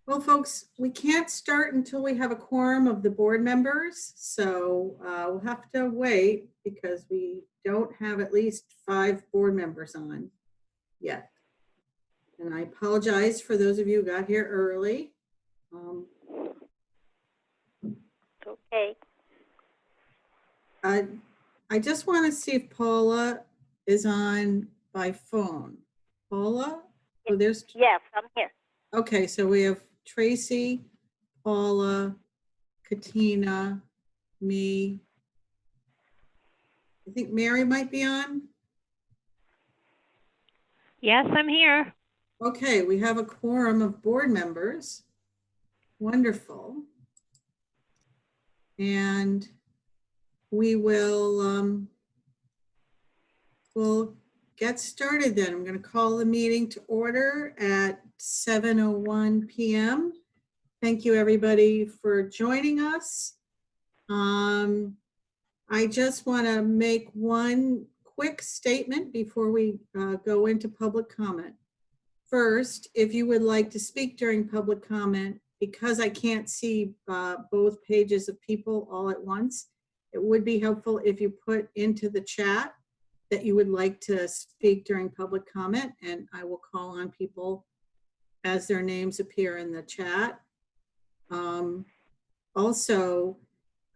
Well, folks, we can't start until we have a quorum of the board members. So we'll have to wait because we don't have at least 5 board members on yet. And I apologize for those of you who got here early. Okay. I just want to see if Paula is on by phone. Paula? Oh, there's. Yes, I'm here. Okay, so we have Tracy, Paula, Katina, me. I think Mary might be on. Yes, I'm here. Okay, we have a quorum of board members. Wonderful. And we will we'll get started then. I'm going to call the meeting to order at 7:01 p.m. Thank you everybody for joining us. I just want to make one quick statement before we go into public comment. First, if you would like to speak during public comment, because I can't see both pages of people all at once, it would be helpful if you put into the chat that you would like to speak during public comment, and I will call on people as their names appear in the chat. Also,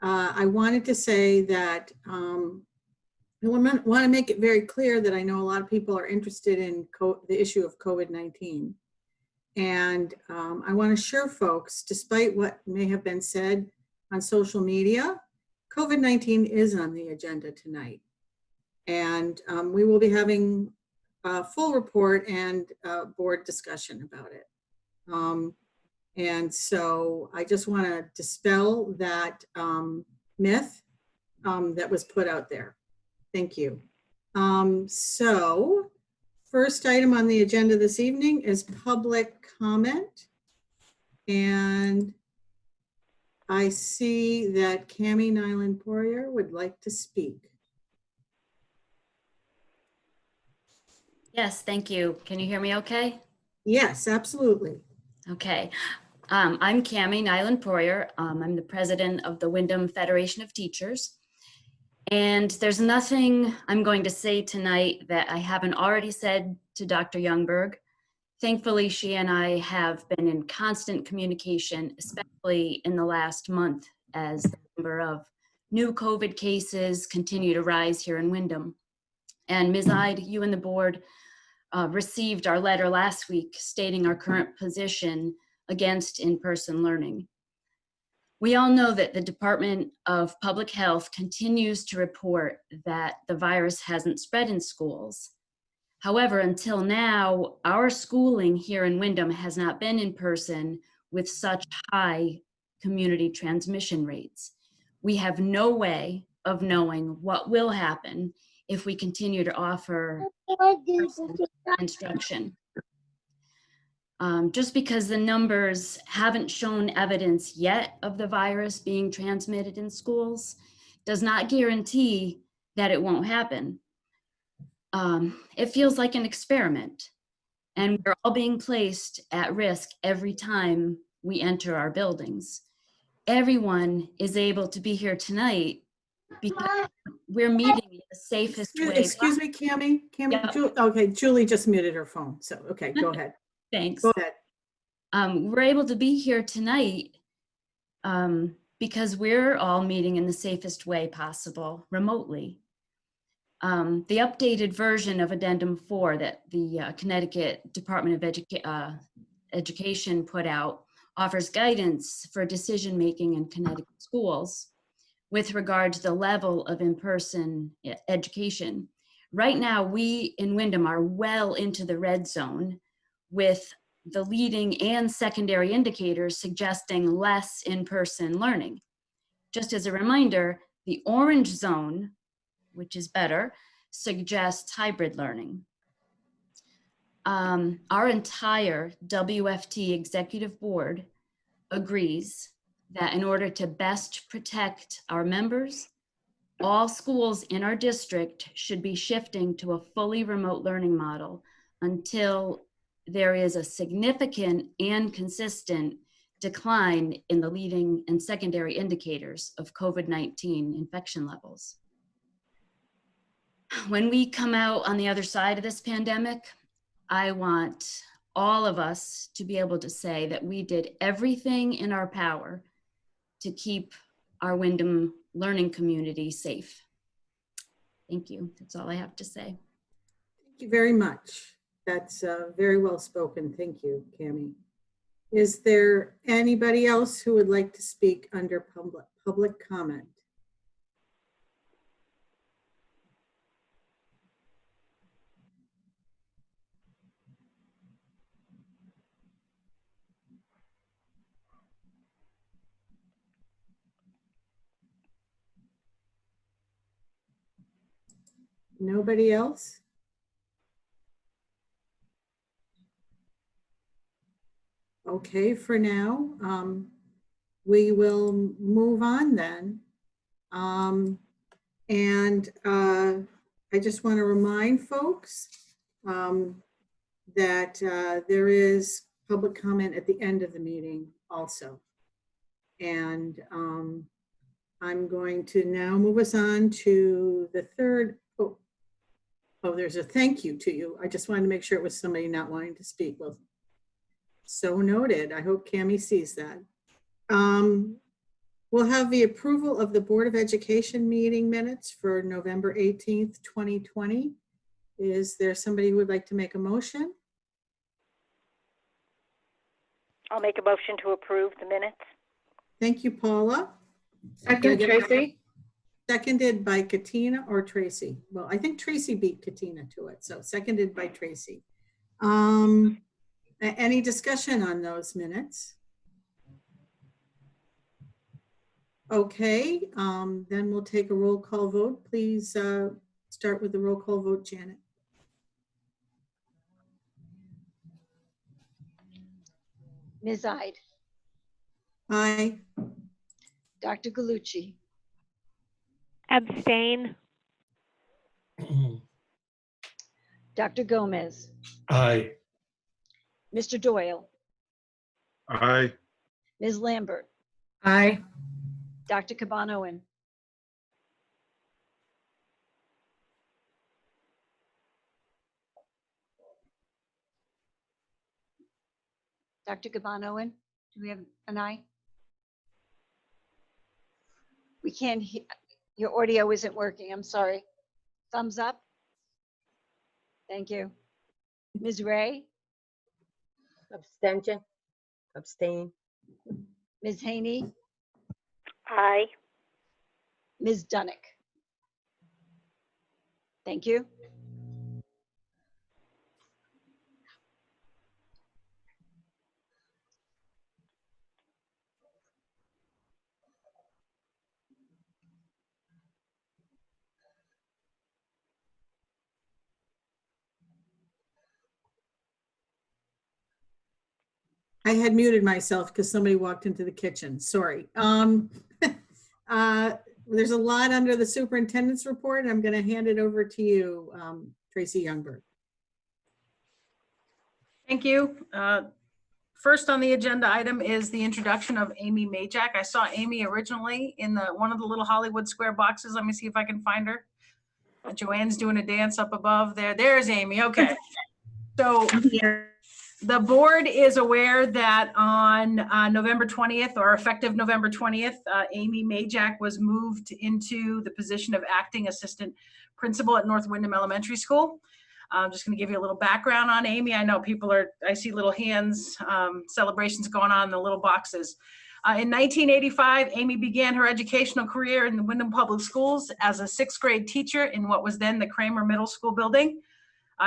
I wanted to say that I want to make it very clear that I know a lot of people are interested in the issue of COVID-19. And I want to assure folks, despite what may have been said on social media, COVID-19 is on the agenda tonight. And we will be having a full report and board discussion about it. And so I just want to dispel that myth that was put out there. Thank you. So first item on the agenda this evening is public comment. And I see that Cami Nyland-Poirier would like to speak. Yes, thank you. Can you hear me okay? Yes, absolutely. Okay. I'm Cami Nyland-Poirier. I'm the president of the Windham Federation of Teachers. And there's nothing I'm going to say tonight that I haven't already said to Dr. Youngberg. Thankfully, she and I have been in constant communication, especially in the last month as the number of new COVID cases continue to rise here in Windham. And Ms. Ide, you and the board received our letter last week stating our current position against in-person learning. We all know that the Department of Public Health continues to report that the virus hasn't spread in schools. However, until now, our schooling here in Windham has not been in person with such high community transmission rates. We have no way of knowing what will happen if we continue to offer instruction. Just because the numbers haven't shown evidence yet of the virus being transmitted in schools does not guarantee that it won't happen. It feels like an experiment, and we're all being placed at risk every time we enter our buildings. Everyone is able to be here tonight because we're meeting in the safest way. Excuse me, Cami. Yep. Okay, Julie just muted her phone. So, okay, go ahead. Thanks. Go ahead. We're able to be here tonight because we're all meeting in the safest way possible remotely. The updated version of Addendum 4 that the Connecticut Department of Education put out offers guidance for decision-making in Connecticut schools with regard to the level of in-person education. Right now, we in Windham are well into the red zone with the leading and secondary indicators suggesting less in-person learning. Just as a reminder, the orange zone, which is better, suggests hybrid learning. Our entire WFT executive board agrees that in order to best protect our members, all schools in our district should be shifting to a fully remote learning model until there is a significant and consistent decline in the leading and secondary indicators of COVID-19 infection levels. When we come out on the other side of this pandemic, I want all of us to be able to say that we did everything in our power to keep our Windham learning community safe. Thank you. That's all I have to say. Thank you very much. That's very well spoken. Thank you, Cammie. Is there anybody else who would like to speak under public comment? Nobody else? Okay, for now, we will move on then. I just want to remind folks that there is public comment at the end of the meeting also. And I'm going to now move us on to the third. Oh, there's a thank you to you. I just wanted to make sure it was somebody not wanting to speak. Well, so noted. I hope Cammie sees that. We'll have the approval of the Board of Education meeting minutes for November 18th, 2020. Is there somebody who would like to make a motion? I'll make a motion to approve the minutes. Thank you, Paula. Second, Tracy. Seconded by Katina or Tracy. Well, I think Tracy beat Katina to it, so seconded by Tracy. Any discussion on those minutes? Okay, then we'll take a roll call vote. Please start with the roll call vote, Janet. Ms. Ide, Aye. Dr. Galucci, Abstain. Dr. Gomez, Aye. Mr. Doyle, Aye. Ms. Lambert, Aye. Dr. Cabanoen, Dr. Cabanoen, do we have an aye? We can't hear, your audio isn't working, I'm sorry. Thumbs up? Thank you. Ms. Ray, Abstention. Abstain. Ms. Haney, Aye. Ms. Dunick. Thank you. I had muted myself because somebody walked into the kitchen. Sorry. There's a lot under the superintendent's report. I'm going to hand it over to you, Tracy Youngberg. Thank you. First on the agenda item is the introduction of Amy Majak. I saw Amy originally in one of the little Hollywood Square boxes. Let me see if I can find her. Joanne's doing a dance up above there. There's Amy. Okay. So the board is aware that on November 20th or effective November 20th, Amy Majak was moved into the position of acting assistant principal at North Windham Elementary School. I'm just going to give you a little background on Amy. I know I see little hands, celebrations going on in the little boxes. In 1985, Amy began her educational career in the Windham Public Schools as a 6th grade teacher in what was then the Kramer Middle School building.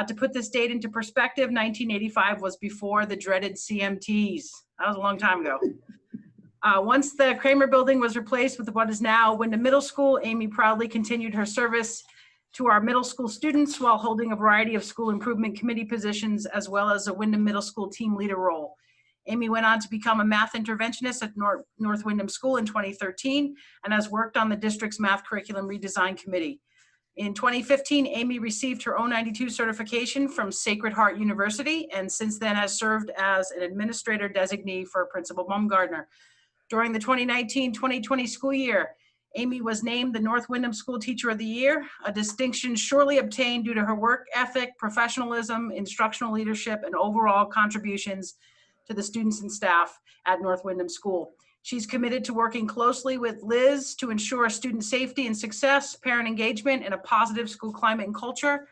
To put this date into perspective, 1985 was before the dreaded CMTs. That was a long time ago. Once the Kramer building was replaced with what is now Windham Middle School, Amy proudly continued her service to our middle school students while holding a variety of school improvement committee positions, as well as a Windham Middle School team leader role. Amy went on to become a math interventionist at North Windham School in 2013 and has worked on the district's math curriculum redesign committee. In 2015, Amy received her O92 certification from Sacred Heart University, and since then has served as an administrator designee for Principal Baumgardner. During the 2019-2020 school year, Amy was named the North Windham School Teacher of the Year, a distinction surely obtained due to her work ethic, professionalism, instructional leadership, and overall contributions to the students and staff at North Windham School. She's committed to working closely with Liz to ensure student safety and success, parent engagement, and a positive school climate and culture.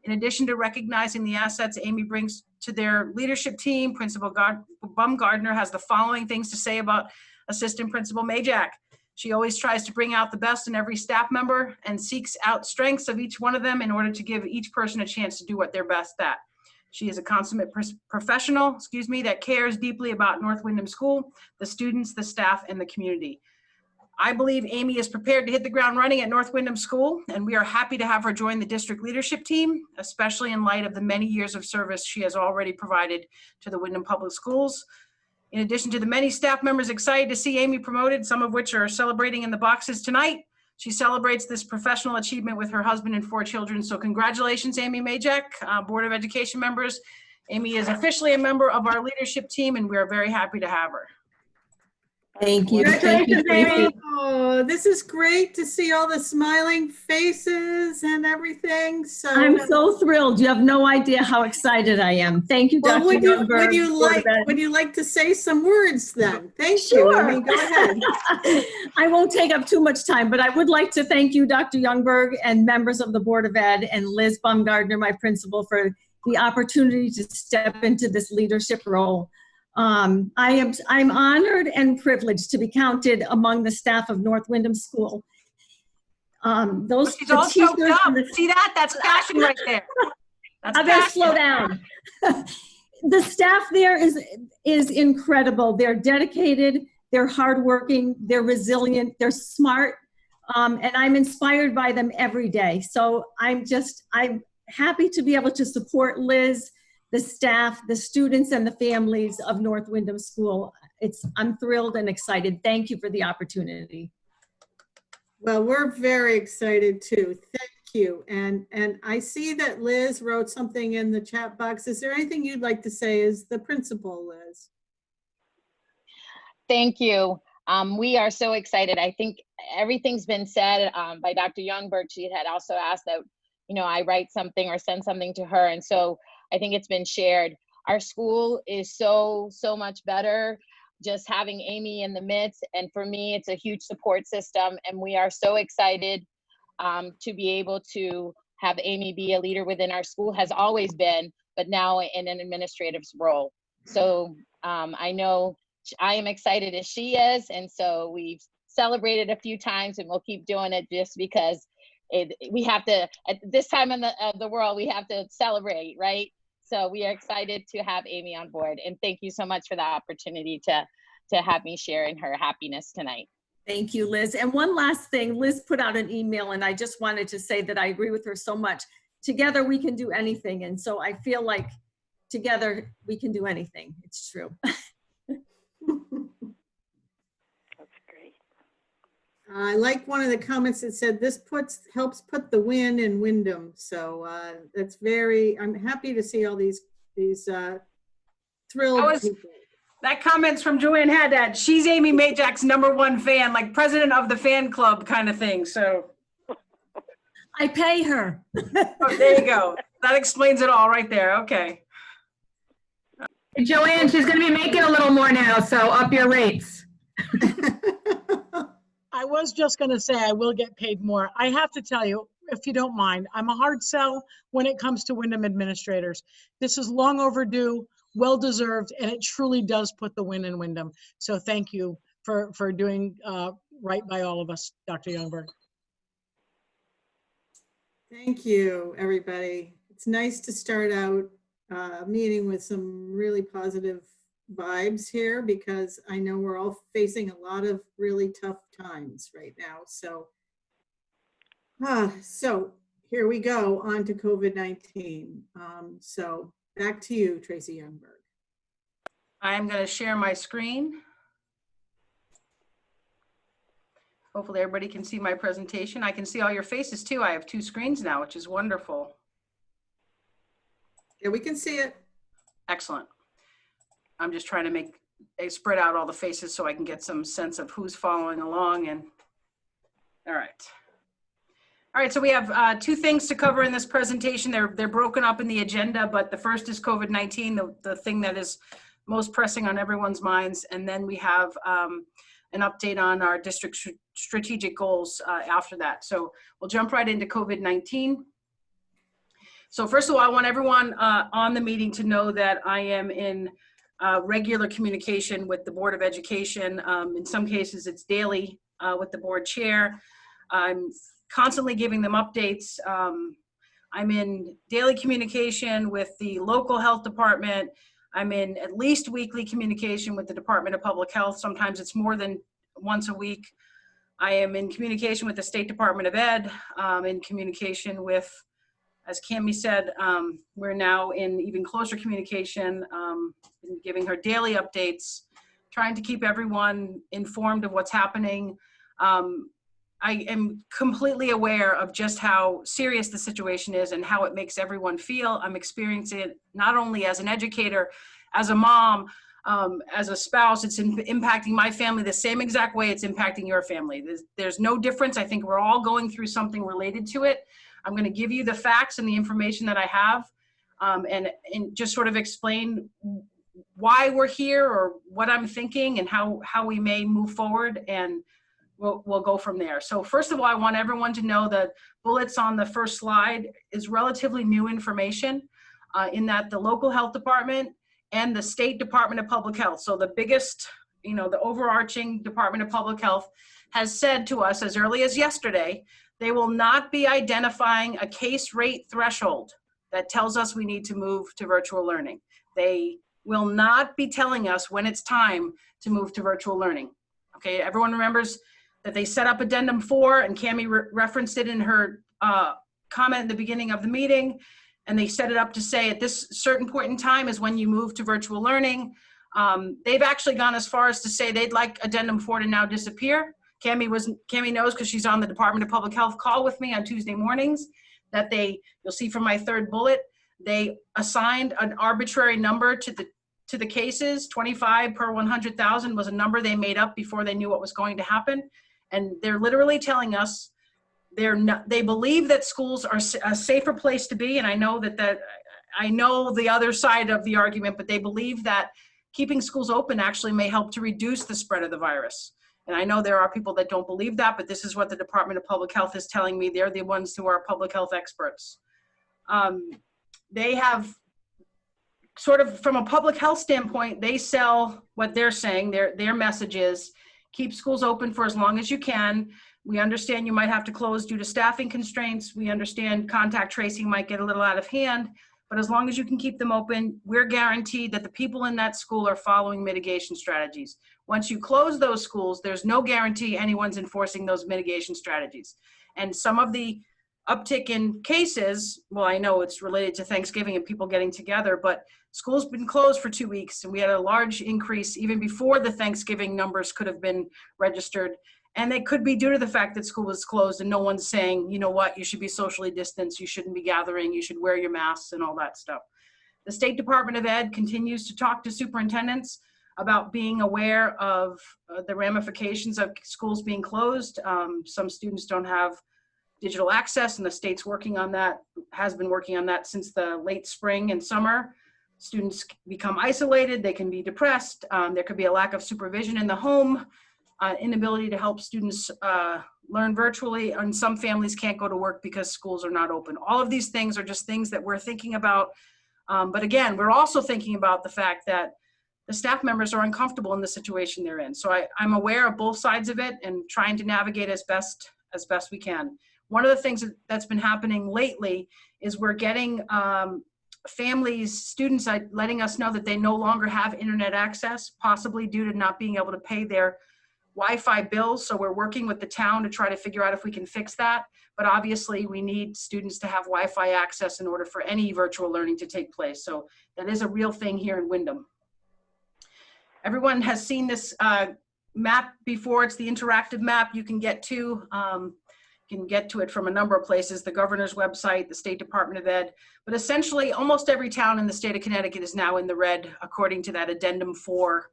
In addition to recognizing the assets Amy brings to their leadership team, Principal Baumgardner has the following things to say about Assistant Principal Majak. She always tries to bring out the best in every staff member and seeks out strengths of each one of them in order to give each person a chance to do what they're best at. She is a consummate professional, that cares deeply about North Windham School, the students, the staff, and the community. I believe Amy is prepared to hit the ground running at North Windham School, and we are happy to have her join the district leadership team, especially in light of the many years of service she has already provided to the Windham Public Schools. In addition to the many staff members excited to see Amy promoted, some of which are celebrating in the boxes tonight, she celebrates this professional achievement with her husband and 4 children. So congratulations, Amy Majak, Board of Education members. Amy is officially a member of our leadership team, and we are very happy to have her. Thank you. Thank you, Tracy. Oh, this is great to see all the smiling faces and everything. So I'm so thrilled. You have no idea how excited I am. Thank you, well, Dr. would Youngberg. you like to say some words then? Thank you. Sure. I mean, go ahead. I won't take up too much time, but I would like to thank you, Dr. Youngberg, and members of the Board of Ed, and Liz Baumgardner, my principal, for the opportunity to step into this leadership role. I'm honored and privileged to be counted among the staff of North Windham School. She's all choked up. See that? That's passion right there. That's I better passion. slow down. The staff there is incredible. They're dedicated, they're hardworking, they're resilient, they're smart, and I'm inspired by them every day. So I'm happy to be able to support Liz, the staff, the students, and the families of North Windham School. I'm thrilled and excited. Thank you for the opportunity. Well, we're very excited too. Thank you. And I see that Liz wrote something in the chat box. Is there anything you'd like to say as the principal, Liz? Thank you. We are so excited. I think everything's been said by Dr. Youngberg. She had also asked that, I write something or send something to her. And so I think it's been shared. Our school is so much better just having Amy in the midst. And for me, it's a huge support system. And we are so excited to be able to have Amy be a leader within our school, has always been, but now in an administrative role. So I know I am excited as she is. And so we've celebrated a few times, and we'll keep doing it just because we have to, at this time in the world, we have to celebrate, right? So we are excited to have Amy on board. And thank you so much for the opportunity to have me share in her happiness tonight. Thank you, Liz. And one last thing, Liz put out an email, and I just wanted to say that I agree with her so much. Together we can do anything. And so I feel like together we can do anything. It's true. That's great. I like one of the comments that said this helps put the win in Windham. So that's I'm happy to see all these thrilled people. That comment's from Joanne Haddad. She's Amy Majak's #1 fan, like president of the fan club kind of thing. So I pay her. oh, there you go. That explains it all right there. Okay. Joanne, she's going to be making a little more now, so up your rates. I was just going to say I will get paid more. I have to tell you, if you don't mind, I'm a hard sell when it comes to Windham administrators. This is long overdue, well-deserved, and it truly does put the win in Windham. So thank you for doing right by all of us, Dr. Youngberg. Thank you, everybody. It's nice to start out a meeting with some really positive vibes here, because I know we're all facing a lot of really tough times right now. So, so here we go on to COVID-19. So back to you, Tracy Youngberg. I'm going to share my screen. Hopefully everybody can see my presentation. I can see all your faces too. I have 2 screens now, which is wonderful. Yeah, we can see it. Excellent. I'm just trying to spread out all the faces so I can get some sense of who's following along. And all right. All right, so we have 2 things to cover in this presentation. They're broken up in the agenda, but the first is COVID-19, the thing that is most pressing on everyone's minds. And then we have an update on our district strategic goals after that. So we'll jump right into COVID-19. So first of all, I want everyone on the meeting to know that I am in regular communication with the Board of Education. In some cases, it's daily with the board chair. I'm constantly giving them updates. I'm in daily communication with the local health department. I'm in at least weekly communication with the Department of Public Health. Sometimes it's more than once a week. I am in communication with the State Department of Ed, in communication with, as Cami said, we're now in even closer communication, giving her daily updates, trying to keep everyone informed of what's happening. I am completely aware of just how serious the situation is and how it makes everyone feel. I'm experiencing it not only as an educator, as a mom, as a spouse. It's impacting my family the same exact way it's impacting your family. There's no difference. I think we're all going through something related to it. I'm going to give you the facts and the information that I have, and just sort of explain why we're here or what I'm thinking and how we may move forward, and we'll go from there. So first of all, I want everyone to know that bullets on the first slide is relatively new information in that the local health department and the State Department of Public Health, so the biggest, the overarching Department of Public Health, has said to us as early as yesterday, they will not be identifying a case rate threshold that tells us we need to move to virtual learning. They will not be telling us when it's time to move to virtual learning. Okay, everyone remembers that they set up addendum 4, and Cami referenced it in her comment at the beginning of the meeting, and they set it up to say at this certain point in time is when you move to virtual learning. They've actually gone as far as to say they'd like addendum 4 to now disappear. Cami knows because she's on the Department of Public Health call with me on Tuesday mornings that you'll see from my third bullet, they assigned an arbitrary number to the cases. 25 per 100,000 was a number they made up before they knew what was going to happen. And they're literally telling us they believe that schools are a safer place to be. And I know I know the other side of the argument, but they believe that keeping schools open actually may help to reduce the spread of the virus. And I know there are people that don't believe that, but this is what the Department of Public Health is telling me. They're the ones who are public health experts. They have sort of, from a public health standpoint, they sell what they're saying. Their message is keep schools open for as long as you can. We understand you might have to close due to staffing constraints. We understand contact tracing might get a little out of hand, but as long as you can keep them open, we're guaranteed that the people in that school are following mitigation strategies. Once you close those schools, there's no guarantee anyone's enforcing those mitigation strategies. And some of the uptick in cases, well, I know it's related to Thanksgiving and people getting together, but school's been closed for 2 weeks, and we had a large increase even before the Thanksgiving numbers could have been registered. And they could be due to the fact that school was closed and no one's saying, you know what, you should be socially distanced, you shouldn't be gathering, you should wear your masks and all that stuff. The State Department of Ed continues to talk to superintendents about being aware of the ramifications of schools being closed. Some students don't have digital access, and the state's working on that, has been working on that since the late spring and summer. Students become isolated, they can be depressed, there could be a lack of supervision in the home, inability to help students learn virtually, and some families can't go to work because schools are not open. All of these things are just things that we're thinking about. But again, we're also thinking about the fact that the staff members are uncomfortable in the situation they're in. So I'm aware of both sides of it and trying to navigate as best we can. One of the things that's been happening lately is we're getting families, students letting us know that they no longer have internet access, possibly due to not being able to pay their Wi-Fi bills. So we're working with the town to try to figure out if we can fix that. But obviously we need students to have Wi-Fi access in order for any virtual learning to take place. So that is a real thing here in Windham. Everyone has seen this map before. It's the interactive map you can get to. You can get to it from a number of places, the governor's website, the State Department of Ed. But essentially, almost every town in the state of Connecticut is now in the red, according to that addendum 4,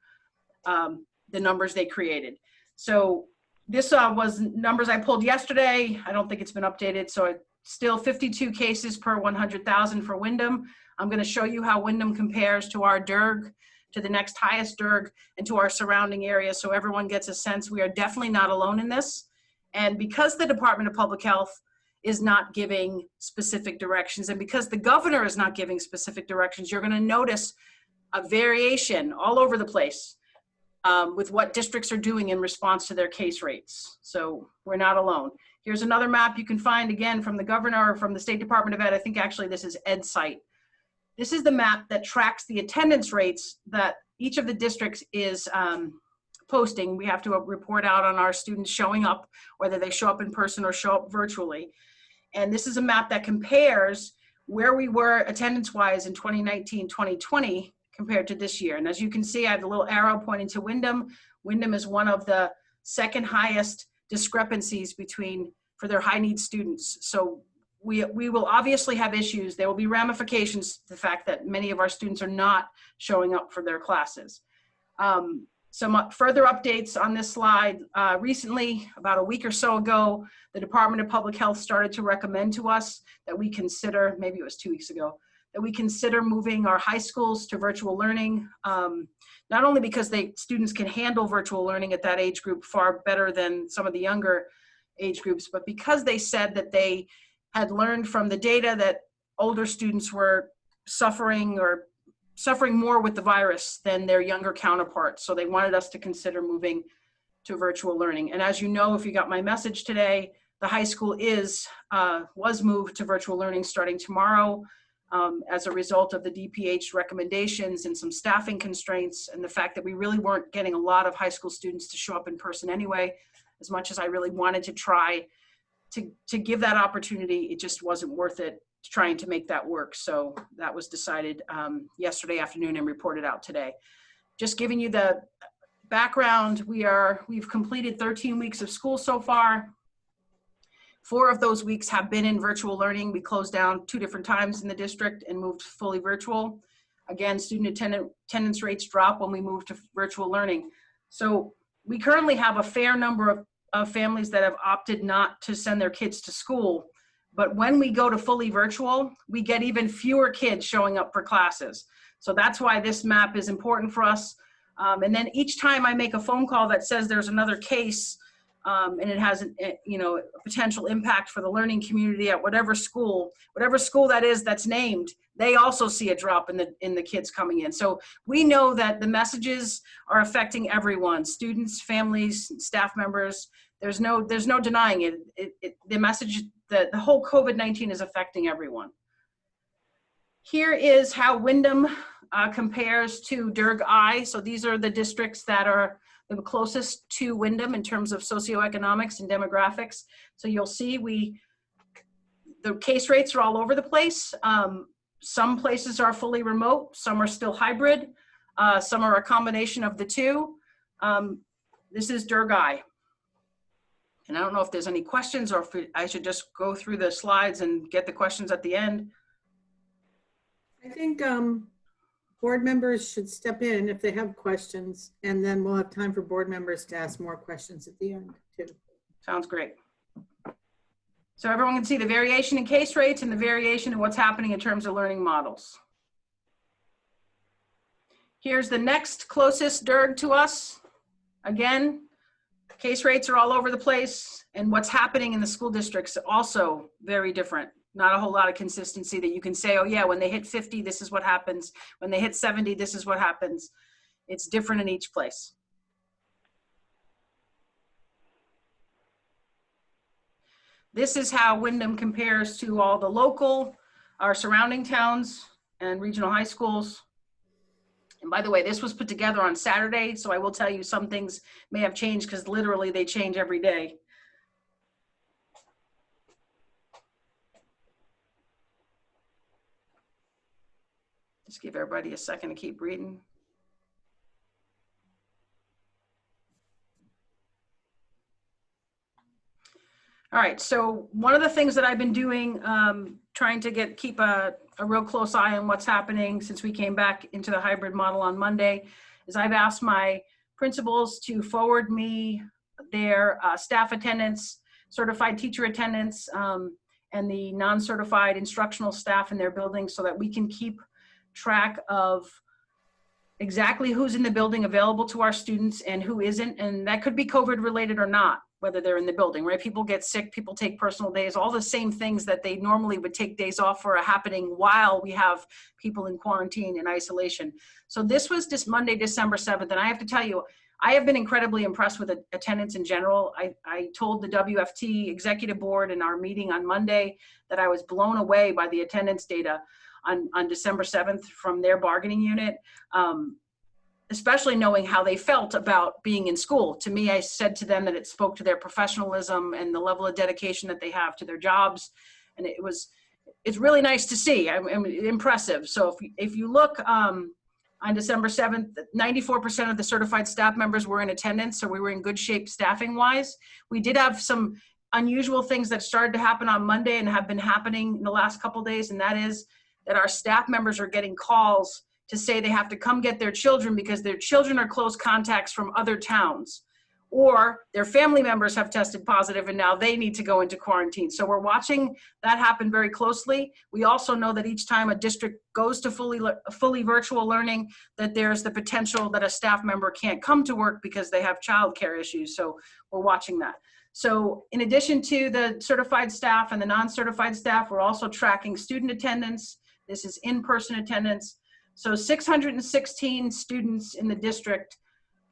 the numbers they created. So this was numbers I pulled yesterday. I don't think it's been updated. So it's still 52 cases per 100,000 for Windham. I'm going to show you how Windham compares to our DERG, to the next highest DERG, and to our surrounding areas, so everyone gets a sense we are definitely not alone in this. And because the Department of Public Health is not giving specific directions, and because the governor is not giving specific directions, you're going to notice a variation all over the place with what districts are doing in response to their case rates. So we're not alone. Here's another map you can find, again, from the governor or from the State Department of Ed. I think actually this is EdSite. This is the map that tracks the attendance rates that each of the districts is posting. We have to report out on our students showing up, whether they show up in person or show up virtually. And this is a map that compares where we were attendance-wise in 2019, 2020 compared to this year. And as you can see, I have a little arrow pointing to Windham. Windham is one of the second highest discrepancies for their high-need students. So we will obviously have issues. There will be ramifications to the fact that many of our students are not showing up for their classes. Some further updates on this slide. Recently, about a week or so ago, the Department of Public Health started to recommend to us that we consider, maybe it was 2 weeks ago, that we consider moving our high schools to virtual learning, not only because students can handle virtual learning at that age group far better than some of the younger age groups, but because they said that they had learned from the data that older students were suffering more with the virus than their younger counterparts. So they wanted us to consider moving to virtual learning. And as you know, if you got my message today, the high school was moved to virtual learning starting tomorrow as a result of the DPH recommendations and some staffing constraints, and the fact that we really weren't getting a lot of high school students to show up in person anyway. As much as I really wanted to try to give that opportunity, it just wasn't worth it trying to make that work. So that was decided yesterday afternoon and reported out today. Just giving you the background, we've completed 13 weeks of school so far. 4 of those weeks have been in virtual learning. We closed down 2 different times in the district and moved fully virtual. Again, student attendance rates drop when we move to virtual learning. So we currently have a fair number of families that have opted not to send their kids to school. But when we go to fully virtual, we get even fewer kids showing up for classes. So that's why this map is important for us. And then each time I make a phone call that says there's another case and it has a potential impact for the learning community at whatever school that is that's named, they also see a drop in the kids coming in. So we know that the messages are affecting everyone, students, families, staff members. There's no denying it. The message, the whole COVID-19 is affecting everyone. Here is how Windham compares to DERG I. So these are the districts that are the closest to Windham in terms of socioeconomics and demographics. So you'll see the case rates are all over the place. Some places are fully remote, some are still hybrid, some are a combination of the two. This is DERG I. And I don't know if there's any questions or if I should just go through the slides and get the questions at the end. I think board members should step in if they have questions, and then we'll have time for board members to ask more questions at the end too. Sounds great. So everyone can see the variation in case rates and the variation in what's happening in terms of learning models. Here's the next closest DERG to us. Again, case rates are all over the place, and what's happening in the school districts also very different. Not a whole lot of consistency that you can say, oh yeah, when they hit 50, this is what happens. When they hit 70, this is what happens. It's different in each place. This is how Windham compares to all the local, our surrounding towns and regional high schools. And by the way, this was put together on Saturday, so I will tell you some things may have changed because literally they change every day. Just give everybody a second to keep reading. All right, so one of the things that I've been doing, trying to keep a real close eye on what's happening since we came back into the hybrid model on Monday, is I've asked my principals to forward me their staff attendance, certified teacher attendance, and the non-certified instructional staff in their buildings so that we can keep track of exactly who's in the building available to our students and who isn't. And that could be COVID related or not, whether they're in the building, right? People get sick, people take personal days, all the same things that they normally would take days off for are happening while we have people in quarantine and isolation. So this was just Monday, December 7th. And I have to tell you, I have been incredibly impressed with attendance in general. I told the WFT executive board in our meeting on Monday that I was blown away by the attendance data on December 7th from their bargaining unit, especially knowing how they felt about being in school. To me, I said to them that it spoke to their professionalism and the level of dedication that they have to their jobs. And it's really nice to see. I'm impressive. So if you look, on December 7th, 94% of the certified staff members were in attendance, so we were in good shape staffing wise. We did have some unusual things that started to happen on Monday and have been happening in the last couple of days, and that is that our staff members are getting calls to say they have to come get their children because their children are close contacts from other towns, or their family members have tested positive and now they need to go into quarantine. So we're watching that happen very closely. We also know that each time a district goes to fully virtual learning, that there's the potential that a staff member can't come to work because they have childcare issues. So we're watching that. So in addition to the certified staff and the non-certified staff, we're also tracking student attendance. This is in-person attendance. So 616 students in the district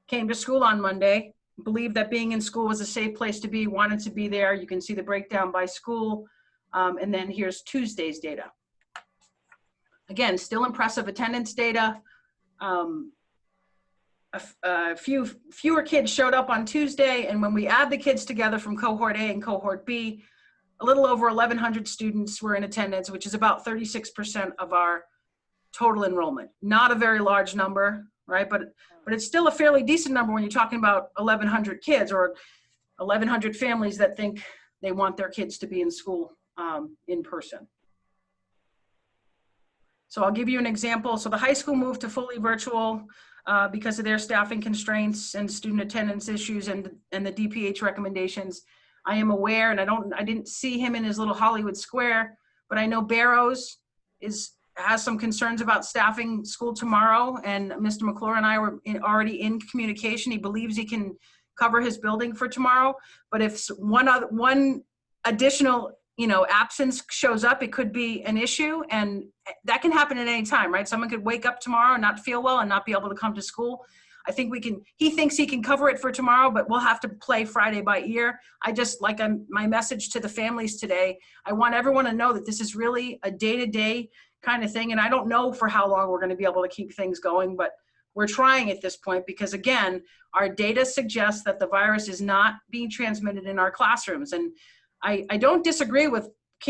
came to school on Monday, believed that being in school was a safe place to be, wanted to be there. You can see the breakdown by school. And then here's Tuesday's data. Again, still impressive attendance data. Fewer kids showed up on Tuesday. And when we add the kids together from Cohort A and Cohort B, a little over 1,100 students were in attendance, which is about 36% of our total enrollment. Not a very large number, right? But it's still a fairly decent number when you're talking about 1,100 kids or 1,100 families that think they want their kids to be in school in person. So I'll give you an example. So the high school moved to fully virtual because of their staffing constraints and student attendance issues and the DPH recommendations. I am aware, and I didn't see him in his little Hollywood Square, but I know Barrows has some concerns about staffing school tomorrow, and Mr. McClure and I were already in communication. He believes he can cover his building for tomorrow, but if one additional absence shows up, it could be an issue, and that can happen at any time, right? Someone could wake up tomorrow and not feel well and not be able to come to school. I think he thinks he can cover it for tomorrow, but we'll have to play Friday by ear. My message to the families today, I want everyone to know that this is really a day-to-day kind of thing. And I don't know for how long we're going to be able to keep things going, but we're trying at this point because, again, our data suggests that the virus is not being transmitted in our classrooms. And I don't disagree with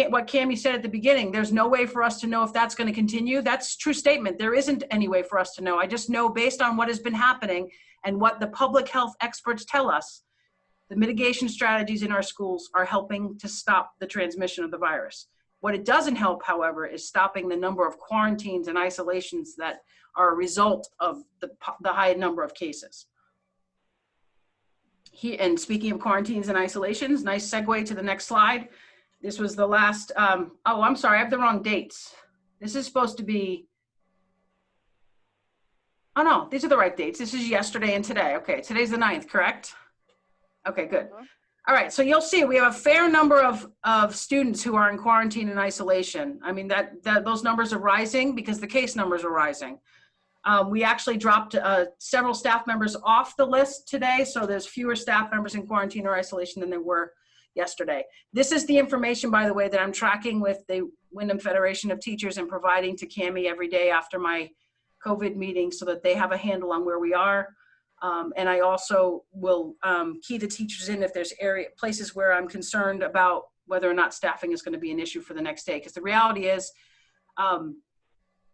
what Cammie said at the beginning. There's no way for us to know if that's going to continue. That's a true statement. There isn't any way for us to know. I just know based on what has been happening and what the public health experts tell us, the mitigation strategies in our schools are helping to stop the transmission of the virus. What it doesn't help, however, is stopping the number of quarantines and isolations that are a result of the high number of cases. And speaking of quarantines and isolations, nice segue to the next slide. This was the last, oh, I'm sorry, I have the wrong dates. This is supposed to be, oh no, these are the right dates. This is yesterday and today. Okay, today's the 9th, correct? Okay, good. All right, so you'll see we have a fair number of students who are in quarantine and isolation. I mean, those numbers are rising because the case numbers are rising. We actually dropped several staff members off the list today, so there's fewer staff members in quarantine or isolation than there were yesterday. This is the information, by the way, that I'm tracking with the Windham Federation of Teachers and providing to Cammie every day after my COVID meeting so that they have a handle on where we are. And I also will key the teachers in if there's places where I'm concerned about whether or not staffing is going to be an issue for the next day. Because the reality is,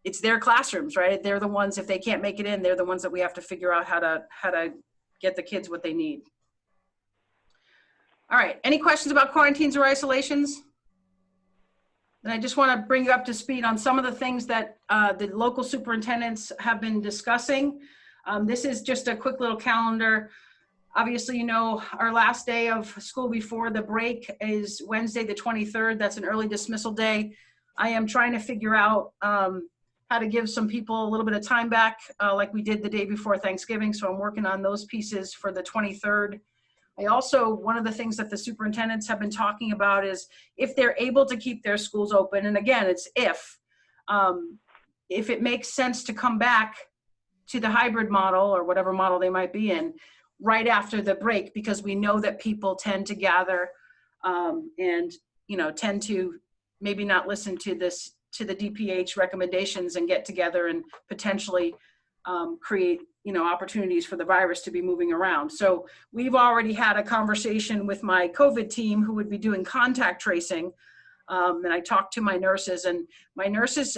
it's their classrooms, right? They're the ones, if they can't make it in, they're the ones that we have to figure out how to get the kids what they need. All right, any questions about quarantines or isolations? And I just want to bring you up to speed on some of the things that the local superintendents have been discussing. This is just a quick little calendar. Obviously, you know, our last day of school before the break is Wednesday, the 23rd. That's an early dismissal day. I am trying to figure out how to give some people a little bit of time back like we did the day before Thanksgiving. So I'm working on those pieces for the 23rd. I also, one of the things that the superintendents have been talking about is if they're able to keep their schools open, and again, it's if it makes sense to come back to the hybrid model or whatever model they might be in right after the break, because we know that people tend to gather and, you know, tend to maybe not listen to the DPH recommendations and get together and potentially create, you know, opportunities for the virus to be moving around. So we've already had a conversation with my COVID team who would be doing contact tracing. And I talked to my nurses, and my nurses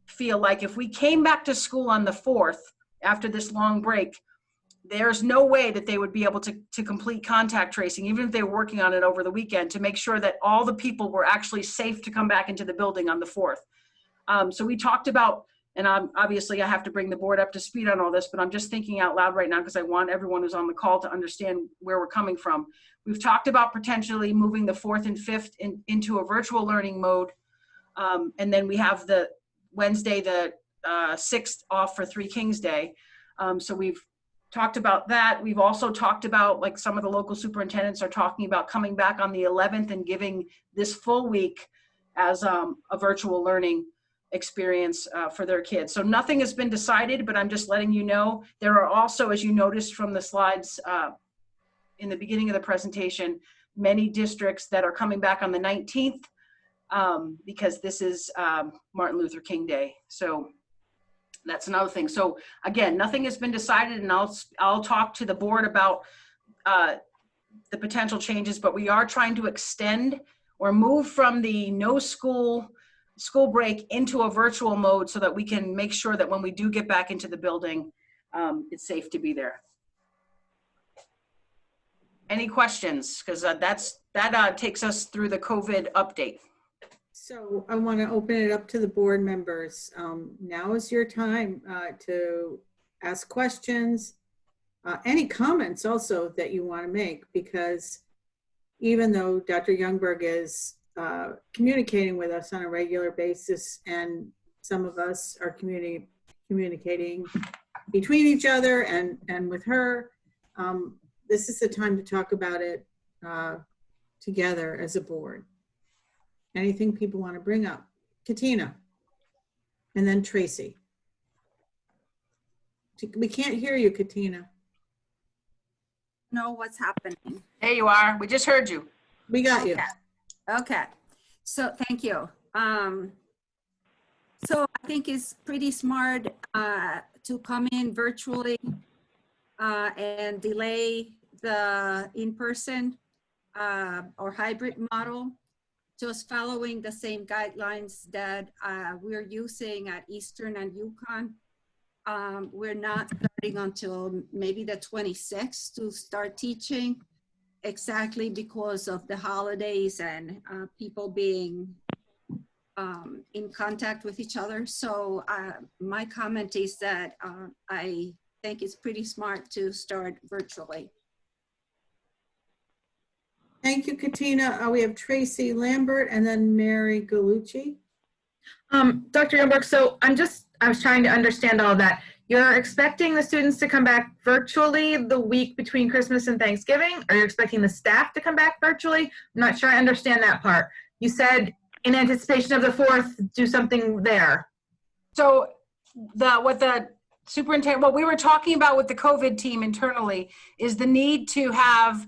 feel like if we came back to school on the 4th after this long break, there's no way that they would be able to complete contact tracing, even if they were working on it over the weekend, to make sure that all the people were actually safe to come back into the building on the 4th. So we talked about, and obviously I have to bring the board up to speed on all this, but I'm just thinking out loud right now because I want everyone who's on the call to understand where we're coming from. We've talked about potentially moving the 4th and 5th into a virtual learning mode. And then we have the Wednesday, the 6th off for Three Kings Day. So we've talked about that. We've also talked about, like, some of the local superintendents are talking about coming back on the 11th and giving this full week as a virtual learning experience for their kids. So nothing has been decided, but I'm just letting you know. There are also, as you noticed from the slides in the beginning of the presentation, many districts that are coming back on the 19th because this is Martin Luther King Day. So that's another thing. So again, nothing has been decided, and I'll talk to the board about the potential changes, but we are trying to extend or move from the no school break into a virtual mode so that we can make sure that when we do get back into the building, it's safe to be there. Any questions? Because that takes us through the COVID update. So I want to open it up to the board members. Now is your time to ask questions, any comments also that you want to make, because even though Dr. Youngberg is communicating with us on a regular basis, and some of us are communicating between each other and with her, this is the time to talk about it together as a board. Anything people want to bring up? Katina, and then Tracy. We can't hear you, Katina. Know what's happening. There you are. We just heard you. We got you. Okay. So thank you. So I think it's pretty smart to come in virtually and delay the in-person or hybrid model, just following the same guidelines that we're using at Eastern and Yukon. We're not starting until maybe the 26th to start teaching, exactly because of the holidays and people being in contact with each other. So my comment is that I think it's pretty smart to start virtually. Thank you, Katina. We have Tracy Lambert and then Mary Galucci. Dr. Youngberg, so I was trying to understand all of that. You're expecting the students to come back virtually the week between Christmas and Thanksgiving, or you're expecting the staff to come back virtually? I'm not sure I understand that part. You said in anticipation of the 4th, do something there. So what we were talking about with the COVID team internally is the need to have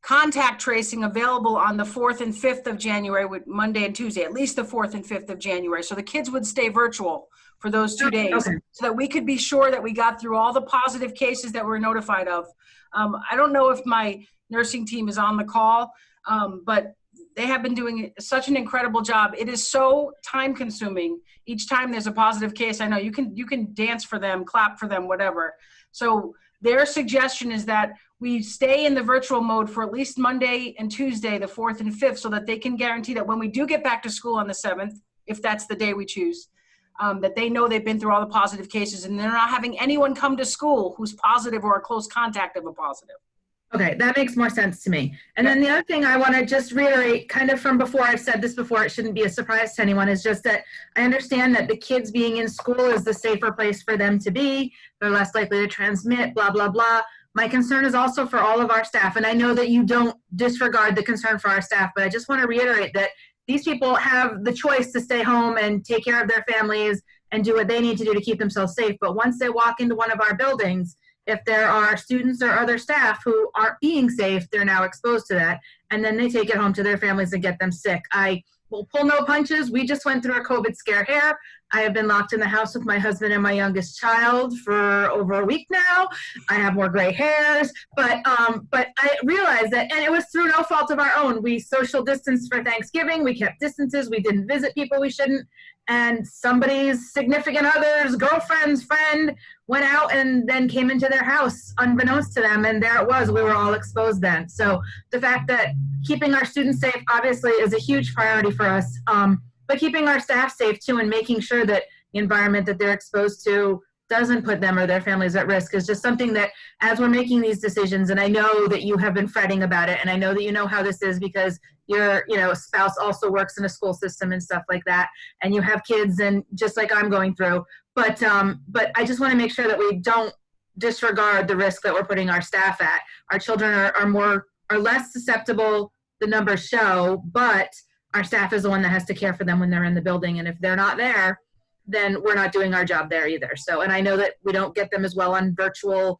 contact tracing available on the 4th and 5th of January, with Monday and Tuesday, at least the 4th and 5th of January. So the kids would stay virtual for those 2 days, okay, so that we could be sure that we got through all the positive cases that we're notified of. I don't know if my nursing team is on the call, but they have been doing such an incredible job. It is so time consuming. Each time there's a positive case, I know you can dance for them, clap for them, whatever. So their suggestion is that we stay in the virtual mode for at least Monday and Tuesday, the 4th and 5th, so that they can guarantee that when we do get back to school on the 7th, if that's the day we choose, that they know they've been through all the positive cases and they're not having anyone come to school who's positive or a close contact of a positive. Okay, that makes more sense to me. And then the other thing I want to just reiterate, kind of from before, I've said this before, it shouldn't be a surprise to anyone, is just that I understand that the kids being in school is the safer place for them to be. They're less likely to transmit, blah, blah, blah. My concern is also for all of our staff. And I know that you don't disregard the concern for our staff, but I just want to reiterate that these people have the choice to stay home and take care of their families and do what they need to do to keep themselves safe. But once they walk into one of our buildings, if there are students or other staff who aren't being safe, they're now exposed to that. And then they take it home to their families and get them sick. I will pull no punches. We just went through a COVID scare here. I have been locked in the house with my husband and my youngest child for over a week now. I have more gray hairs, but I realized that, and it was through no fault of our own. We social distanced for Thanksgiving. We kept distances. We didn't visit people we shouldn't. And somebody's significant other's girlfriend's friend went out and then came into their house unbeknownst to them, and there it was. We were all exposed then. So the fact that keeping our students safe obviously is a huge priority for us, but keeping our staff safe too and making sure that the environment that they're exposed to doesn't put them or their families at risk is just something that, as we're making these decisions, and I know that you have been fretting about it, and I know that you know how this is because your spouse also works in a school system and stuff like that, and you have kids, and just like I'm going through. But I just want to make sure that we don't disregard the risk that we're putting our staff at. Our children are less susceptible, the numbers show, but our staff is the one that has to care for them when they're in the building, and if they're not there, then we're not doing our job there either. So, and I know that we don't get them as well on virtual,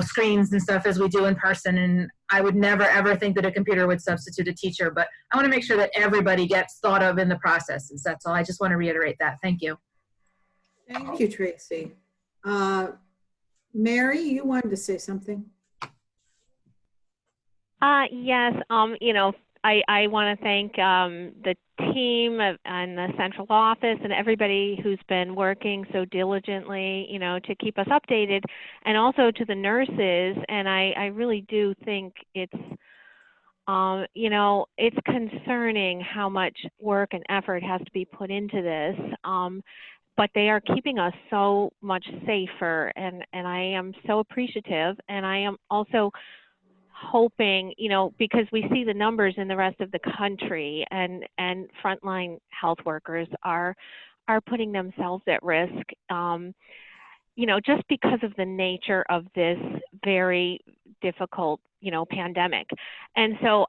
screens and stuff as we do in person. And I would never, ever think that a computer would substitute a teacher, but I want to make sure that everybody gets thought of in the process. And that's all. I just want to reiterate that. Thank you. Thank you, Tracy. Mary, you wanted to say something? Yes, I want to thank the team and the central office and everybody who's been working so diligently, to keep us updated, and also to the nurses. And I really do think it's, it's concerning how much work and effort has to be put into this. But they are keeping us so much safer, and I am so appreciative. And I am also hoping, because we see the numbers in the rest of the country, and frontline health workers are putting themselves at risk, just because of the nature of this very difficult, pandemic. And so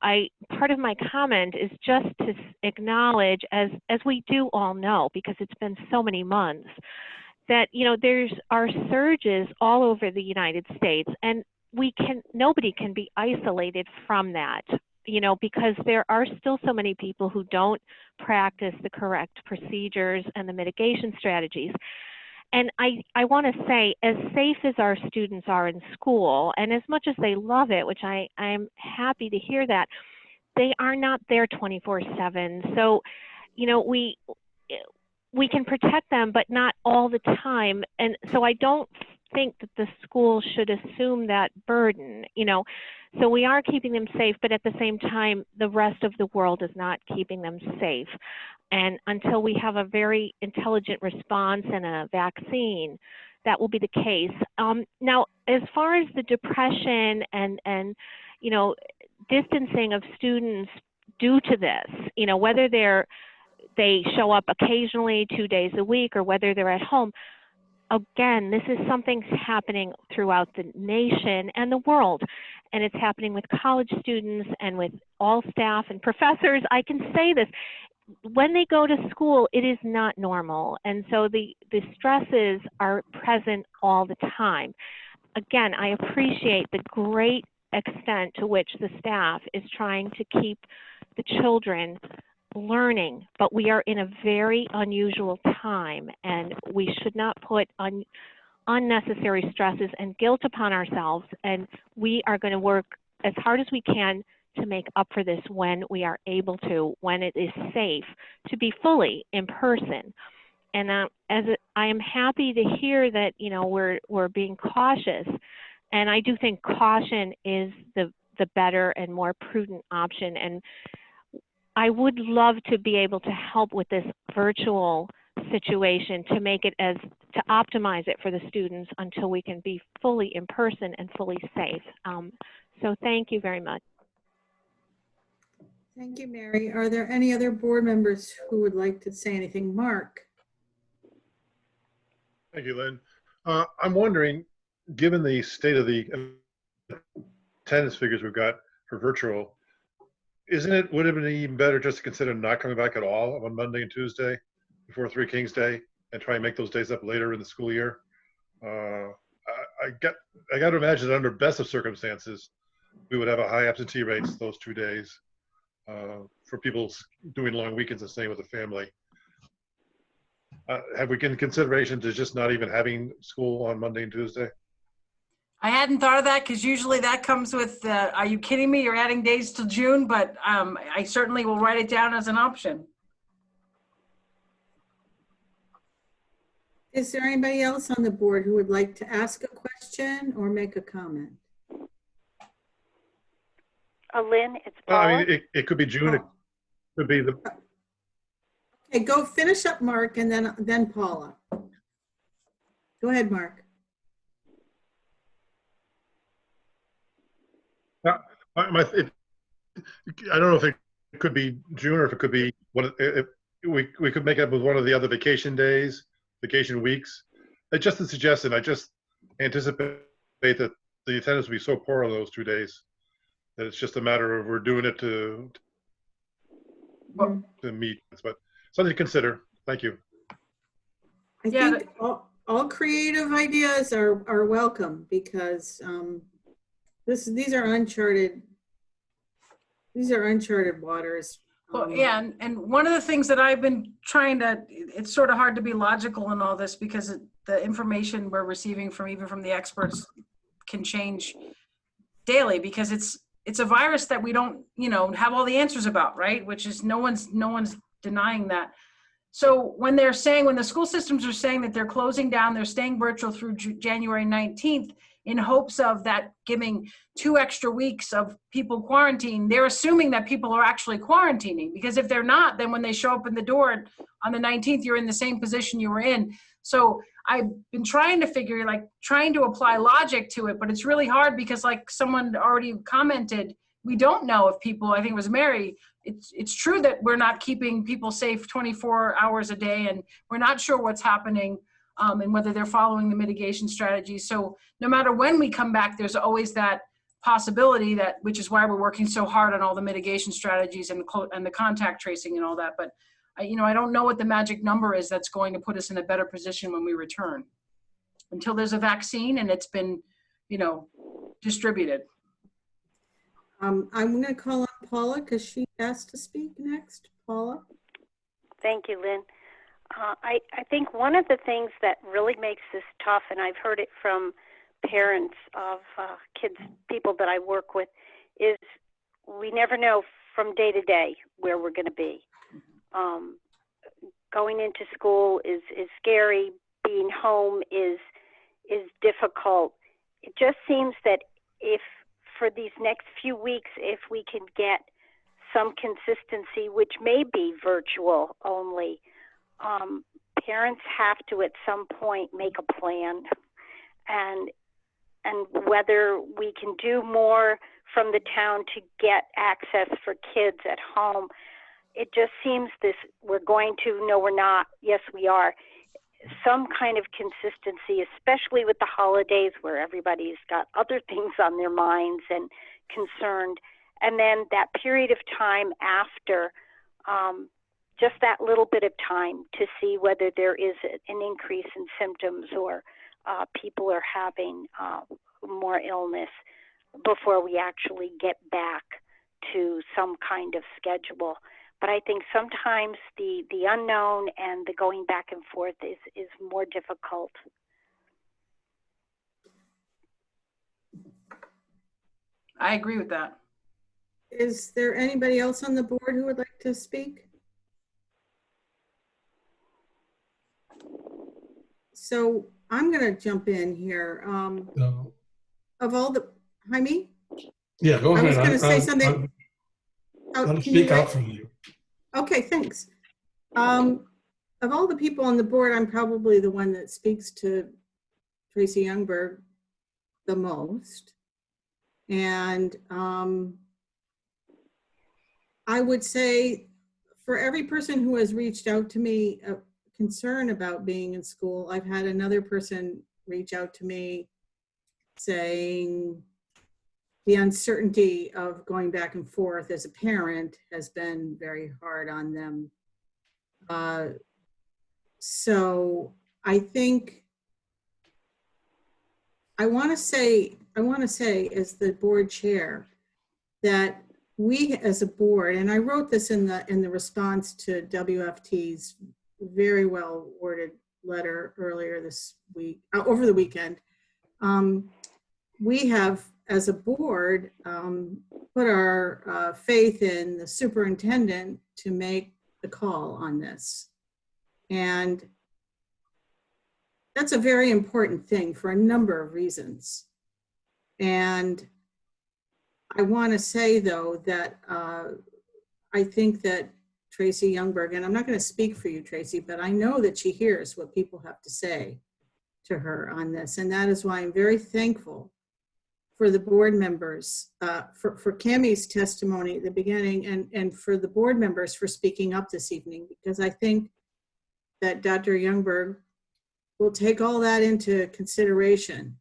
part of my comment is just to acknowledge, as we do all know, because it's been so many months, that, there's are surges all over the United States, and nobody can be isolated from that, because there are still so many people who don't practice the correct procedures and the mitigation strategies. And I want to say, as safe as our students are in school, and as much as they love it, which I'm happy to hear that, they are not there 24/7. So, we can protect them, but not all the time. And so I don't think that the school should assume that burden, so we are keeping them safe, but at the same time, the rest of the world is not keeping them safe. And until we have a very intelligent response and a vaccine, that will be the case. Now, as far as the depression and distancing of students due to this, whether they show up occasionally 2 days a week or whether they're at home, again, this is something happening throughout the nation and the world, and it's happening with college students and with all staff and professors. I can say this, when they go to school, it is not normal, and so the stresses are present all the time. Again, I appreciate the great extent to which the staff is trying to keep the children learning, but we are in a very unusual time, and we should not put unnecessary stresses and guilt upon ourselves, and we are going to work as hard as we can to make up for this when we are able to, when it is safe to be fully in person. And I am happy to hear that we're being cautious, And I do think caution is the better and more prudent option. And I would love to be able to help with this virtual situation to make it to optimize it for the students until we can be fully in person and fully safe. So thank you very much. Thank you, Mary. Are there any other board members who would like to say anything? Mark? Thank you, Lynn. I'm wondering, given the state of the attendance figures we've got for virtual, would it have been even better just to consider not coming back at all on Monday and Tuesday before Three Kings Day and try and make those days up later in the school year? I got to imagine that under best of circumstances, we would have a high absentee rates those 2 days for people doing long weekends and staying with the family. Have we given consideration to just not even having school on Monday and Tuesday? I hadn't thought of that because usually that comes with, are you kidding me? You're adding days till June, but I certainly will write it down as an option. Is there anybody else on the board who would like to ask a question or make a comment? Lynn, it's Paula. I mean, it could be June. It could be the. Okay, go finish up, Mark, and then Paula. Go ahead, Mark. I don't know if it could be June or if it could be if we could make it up with one of the other vacation days, vacation weeks. It's just a suggestion. I just anticipate that the attendance will be so poor on those 2 days that it's just a matter of we're doing it to meet. But something to consider. Thank you. I think all creative ideas are welcome because these are uncharted waters. Well, yeah, and one of the things that I've been trying to, it's sort of hard to be logical in all this because the information we're receiving even from the experts can change daily because it's a virus that we don't, have all the answers about, right? Which is no one's denying that. So when the school systems are saying that they're closing down, they're staying virtual through January 19th in hopes of that giving 2 extra weeks of people quarantined, they're assuming that people are actually quarantining because if they're not, then when they show up in the door on the 19th, you're in the same position you were in. So I've been trying to apply logic to it, but it's really hard because like someone already commented, we don't know if people, I think it was Mary, it's true that we're not keeping people safe 24 hours a day and we're not sure what's happening and whether they're following the mitigation strategies. So no matter when we come back, there's always that possibility which is why we're working so hard on all the mitigation strategies and the contact tracing and all that. But I don't know what the magic number is that's going to put us in a better position when we return until there's a vaccine and it's been, distributed. I'm going to call on Paula because she asked to speak next. Paula? Thank you, Lynn. I think one of the things that really makes this tough, and I've heard it from parents of people that I work with, is we never know from day to day where we're going to be. Going into school is scary. Being home is difficult. It just seems that if for these next few weeks, if we can get some consistency, which may be virtual only, parents have to at some point make a plan, and whether we can do more from the town to get access for kids at home. It just seems we're going to, no, we're not, yes, we are. Some kind of consistency, especially with the holidays where everybody's got other things on their minds and concerned. And then that period of time after, just that little bit of time to see whether there is an increase in symptoms or people are having more illness before we actually get back to some kind of schedule. But I think sometimes the unknown and the going back and forth is more difficult. I agree with that. Is there anybody else on the board who would like to speak? So I'm going to jump in here. of all the, Jaime? Yeah, go I ahead. was going to say something. I'll Can you speak out wait? from you. Okay, thanks. Of all the people on the board, I'm probably the one that speaks to Tracy Youngberg the most. And I would say for every person who has reached out to me, a concern about being in school, I've had another person reach out to me saying the uncertainty of going back and forth as a parent has been very hard on them. So I think I want to say as the board chair that we as a board, and I wrote this in the response to WFT's very well worded letter earlier this week, over the weekend. We have, as a board, put our faith in the superintendent to make the call on this. And that's a very important thing for a number of reasons. And I want to say, though, that I think that Tracy Youngberg, and I'm not going to speak for you, Tracy, but I know that she hears what people have to say to her on this. And that is why I'm very thankful for the board members, for Cammie's testimony at the beginning, and for the board members for speaking up this evening, because I think that Dr. Youngberg will take all that into consideration.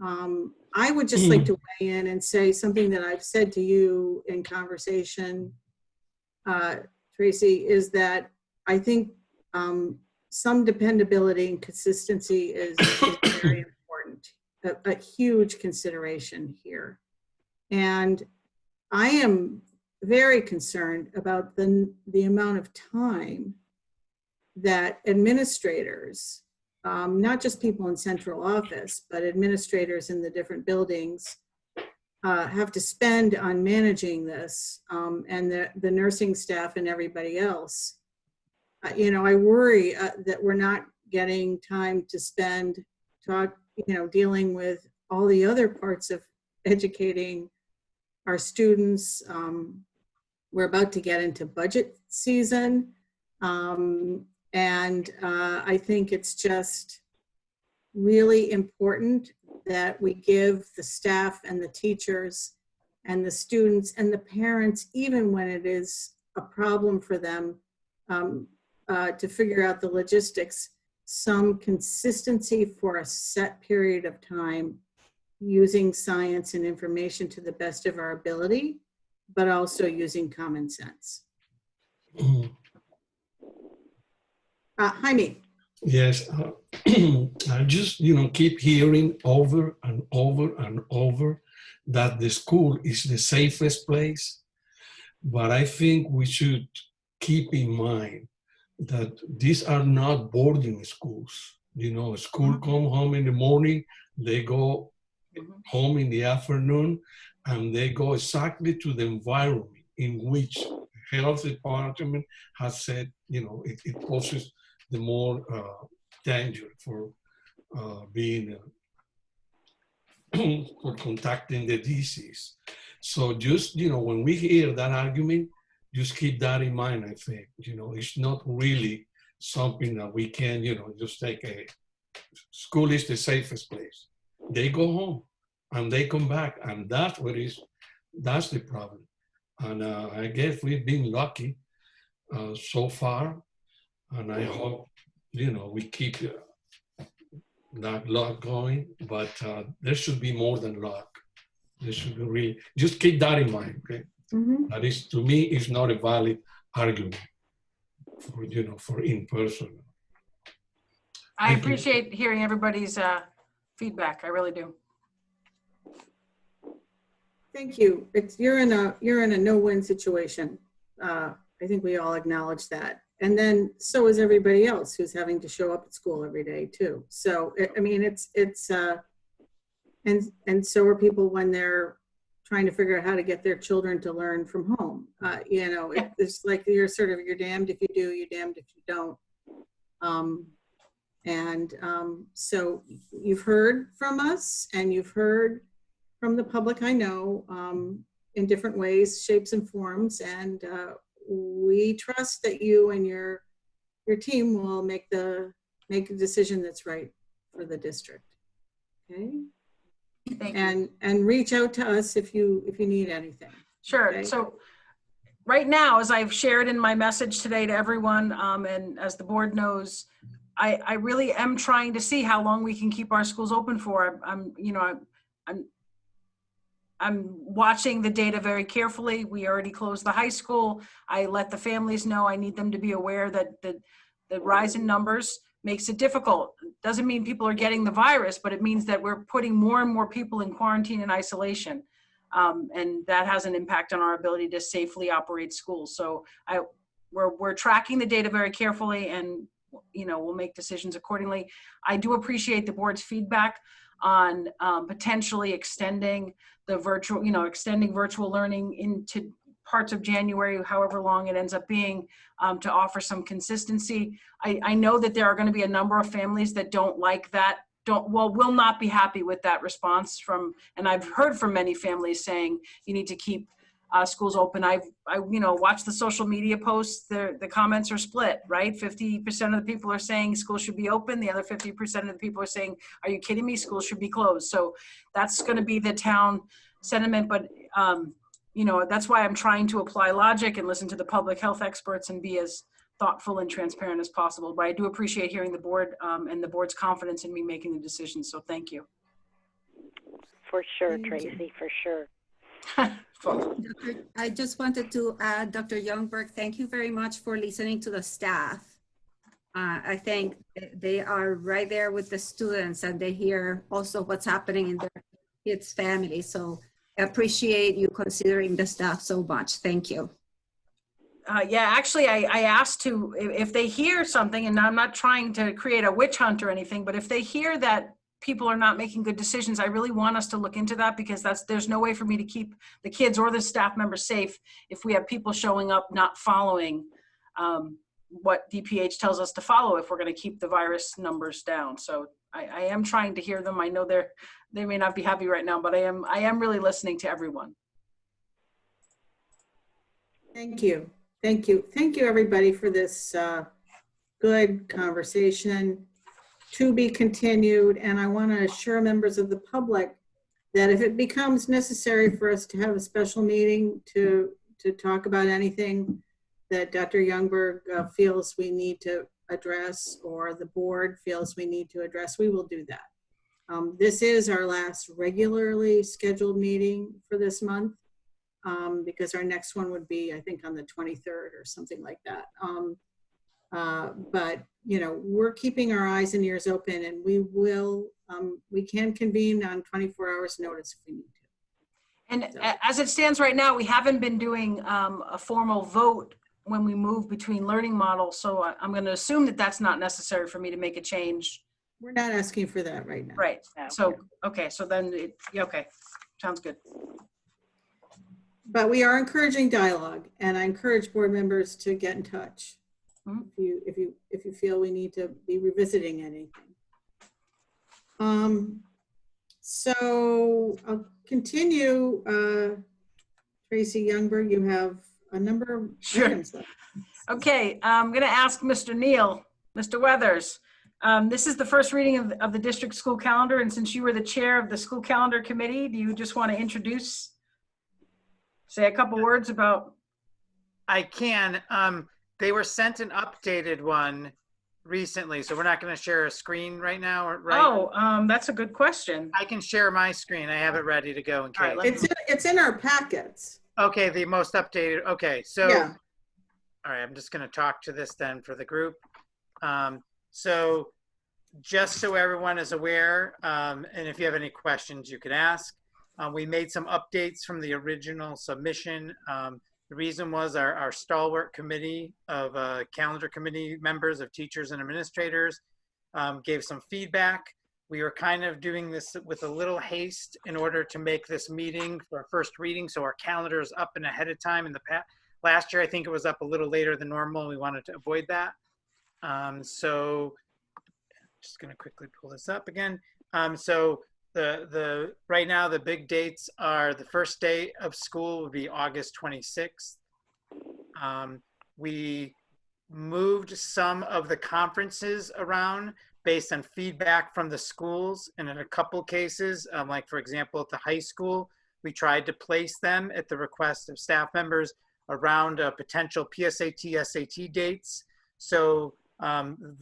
I would just like to weigh in and say something that I've said to you in conversation, Tracy, is that I think some dependability and consistency is very important, a huge consideration here. And I am very concerned about the amount of time that administrators, not just people in central office, but administrators in the different buildings have to spend on managing this, and the nursing staff and everybody else. You know, I worry that we're not getting time to spend dealing with all the other parts of educating our students. We're about to get into budget season. And I think it's just really important that we give the staff and the teachers and the students and the parents, even when it is a problem for them to figure out the logistics, some consistency for a set period of time using science and information to the best of our ability, but also using common sense. Jaime. Yes, I just, keep hearing over and over and over that the school is the safest place. But I think we should keep in mind that these are not boarding schools. School come home in the morning, they go home in the afternoon, and they go exactly to the environment in which the health department has said, it poses the more danger for being, for contacting the disease. So just, when we hear that argument, just keep that in mind, I think. It's not really something that we can, just take school is the safest place. They go home and they come back, and that's the problem. And I guess we've been lucky so far. And I hope, we keep that luck going, but there should be more than luck. There should be really, just keep that in mind, okay? That is, to me, is not a valid argument for, for in-person. I appreciate hearing everybody's feedback. I really do. Thank you. You're in a no-win situation. I think we all acknowledge that. And then so is everybody else who's having to show up at school every day too. So I mean, and so are people when they're trying to figure out how to get their children to learn from home. It's like you're damned if you do, you're damned if you don't. So you've heard from us, and you've heard from the public I know in different ways, shapes and forms. And we trust that you and your team will make a decision that's right for the district. Okay. Thank you. And reach out to us if you need anything. Sure. Okay? So right now, as I've shared in my message today to everyone, and as the board knows, I really am trying to see how long we can keep our schools open for. I'm watching the data very carefully. We already closed the high school. I let the families know. I need them to be aware that the rise in numbers makes it difficult. Doesn't mean people are getting the virus, but it means that we're putting more and more people in quarantine and isolation. And that has an impact on our ability to safely operate schools. So we're tracking the data very carefully, and we'll make decisions accordingly. I do appreciate the board's feedback on potentially extending the virtual, extending virtual learning into parts of January, however long it ends up being, to offer some consistency. I know that there are going to be a number of families that don't like that, will not be happy with that response from, and I've heard from many families saying you need to keep schools open. I watched the social media posts. The comments are split, right? 50% of the people are saying schools should be open. The other 50% of the people are saying, are you kidding me? Schools should be closed. So that's going to be the town sentiment. But, that's why I'm trying to apply logic and listen to the public health experts and be as thoughtful and transparent as possible. But I do appreciate hearing the board and the board's confidence in me making the decision. So thank you. For sure, Tracy, for sure. I just wanted to add, Dr. Youngberg, thank you very much for listening to the staff. I think they are right there with the students, and they hear also what's happening in their kids' families. So I appreciate you considering the staff so much. Thank you. Yeah, actually, I asked if they hear something, and I'm not trying to create a witch hunt or anything, but if they hear that people are not making good decisions, I really want us to look into that, because there's no way for me to keep the kids or the staff members safe if we have people showing up not following what DPH tells us to follow if we're going to keep the virus numbers down. So I am trying to hear them. I know they may not be happy right now, but I am really listening to everyone. Thank you. Thank you. Thank you, everybody, for this good conversation. To be continued. And I want to assure members of the public that if it becomes necessary for us to have a special meeting to talk about anything that Dr. Youngberg feels we need to address, or the board feels we need to address, we will do that. This is our last regularly scheduled meeting for this month, because our next one would be, I think, on the 23rd or something like that. But we're keeping our eyes and ears open, and we can convene on 24 hours notice if we need to. And as it stands right now, we haven't been doing a formal vote when we move between learning models. So I'm going to assume that that's not necessary for me to make a change. We're not asking for that right now. Right. So, okay. So then, okay. Sounds good. But we are encouraging dialogue, and I encourage board members to get in touch. If you feel we need to be revisiting anything. So I'll continue. Tracy Youngberg, you have a number of items left. Okay, I'm going to ask Mr. Neal, Mr. Weathers. This is the first reading of the district school calendar, and since you were the chair of the school calendar committee, do you just want to say a couple words about? I can. They were sent an updated one recently, so we're not going to share a screen right now, right? Oh, that's a good question. I can share my screen. I have it ready to go in case. It's in our packets. Okay, the most updated. Okay, so yeah. All right, I'm just going to talk to this then for the group. So just so everyone is aware, and if you have any questions, you can ask. We made some updates from the original submission. The reason was our stalwart committee of calendar committee members of teachers and administrators gave some feedback. We were kind of doing this with a little haste in order to make this meeting for our first reading. So our calendar is up and ahead of time. In the last year, I think it was up a little later than normal. We wanted to avoid that. So just gonna quickly pull this up again. So right now, the big dates are the first day of school would be August 26th. We moved some of the conferences around based on feedback from the schools. And in a couple cases, like for example, at the high school, we tried to place them at the request of staff members around potential PSAT, SAT dates. So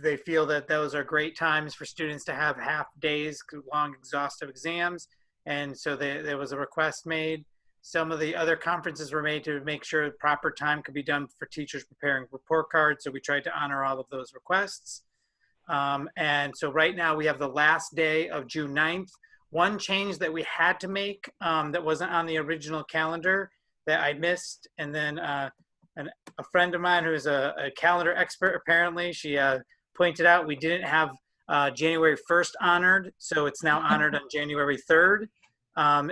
they feel that those are great times for students to have half days, long exhaustive exams. And so there was a request made. Some of the other conferences were made to make sure proper time could be done for teachers preparing report cards. So we tried to honor all of those requests. And so right now we have the last day of June 9th. One change that we had to make that wasn't on the original calendar that I missed, and then a friend of mine who is a calendar expert, apparently, she pointed out we didn't have January 1st honored, so it's now honored on January 3rd.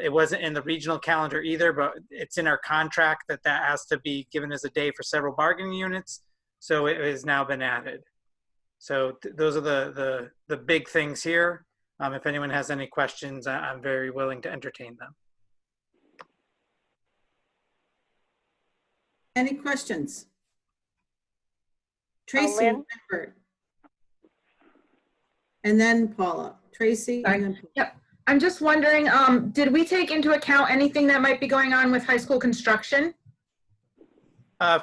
It wasn't in the regional calendar either, but it's in our contract that has to be given as a day for several bargaining units, so it has now been added. So those are the big things here. If anyone has any questions, I'm very willing to entertain them. Any questions? Tracy, Lynn? Lindbergh. And then Paula. Tracy, and then Paula. Yep. I'm just wondering, did we take into account anything that might be going on with high school construction?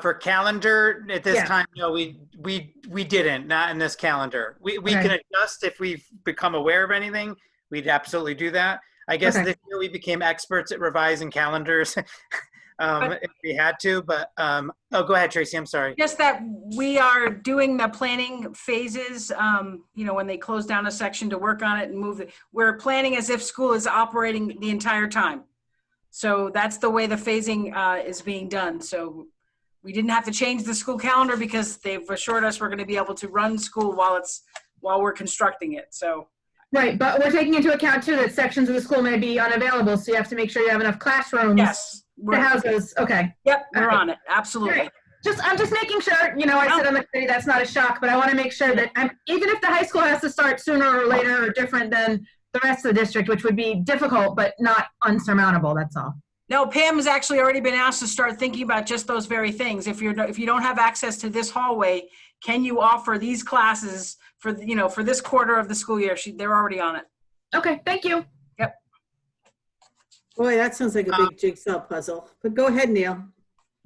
For calendar at this time, no, we didn't, not in this calendar. We can adjust if we've become aware of anything. We'd absolutely do that. I guess this year we became experts at revising calendars if we had to, but oh, go ahead, Tracy, I'm sorry. Just that we are doing the planning phases, you know, when they close down a section to work on it and move it. We're planning as if school is operating the entire time. So that's the way the phasing is being done. So we didn't have to change the school calendar because they've assured us we're going to be able to run school while we're constructing it. So. Right, but we're taking into account too that sections of the school may be unavailable, so you have to make sure you have enough classrooms to house those. Okay. Yep, we're on it. Absolutely. Right. I'm just making sure, you know, I sit on the committee, that's not a shock, but I want to make sure that even if the high school has to start sooner or later or different than the rest of the district, which would be difficult but not unsurmountable, that's all. No, Pam has actually already been asked to start thinking about just those very things. If you don't have access to this hallway, can you offer these classes for, you know, for this quarter of the school year? They're already on it. Okay, thank you. Yep. Boy, that sounds like a big jigsaw puzzle. But go ahead, Neil.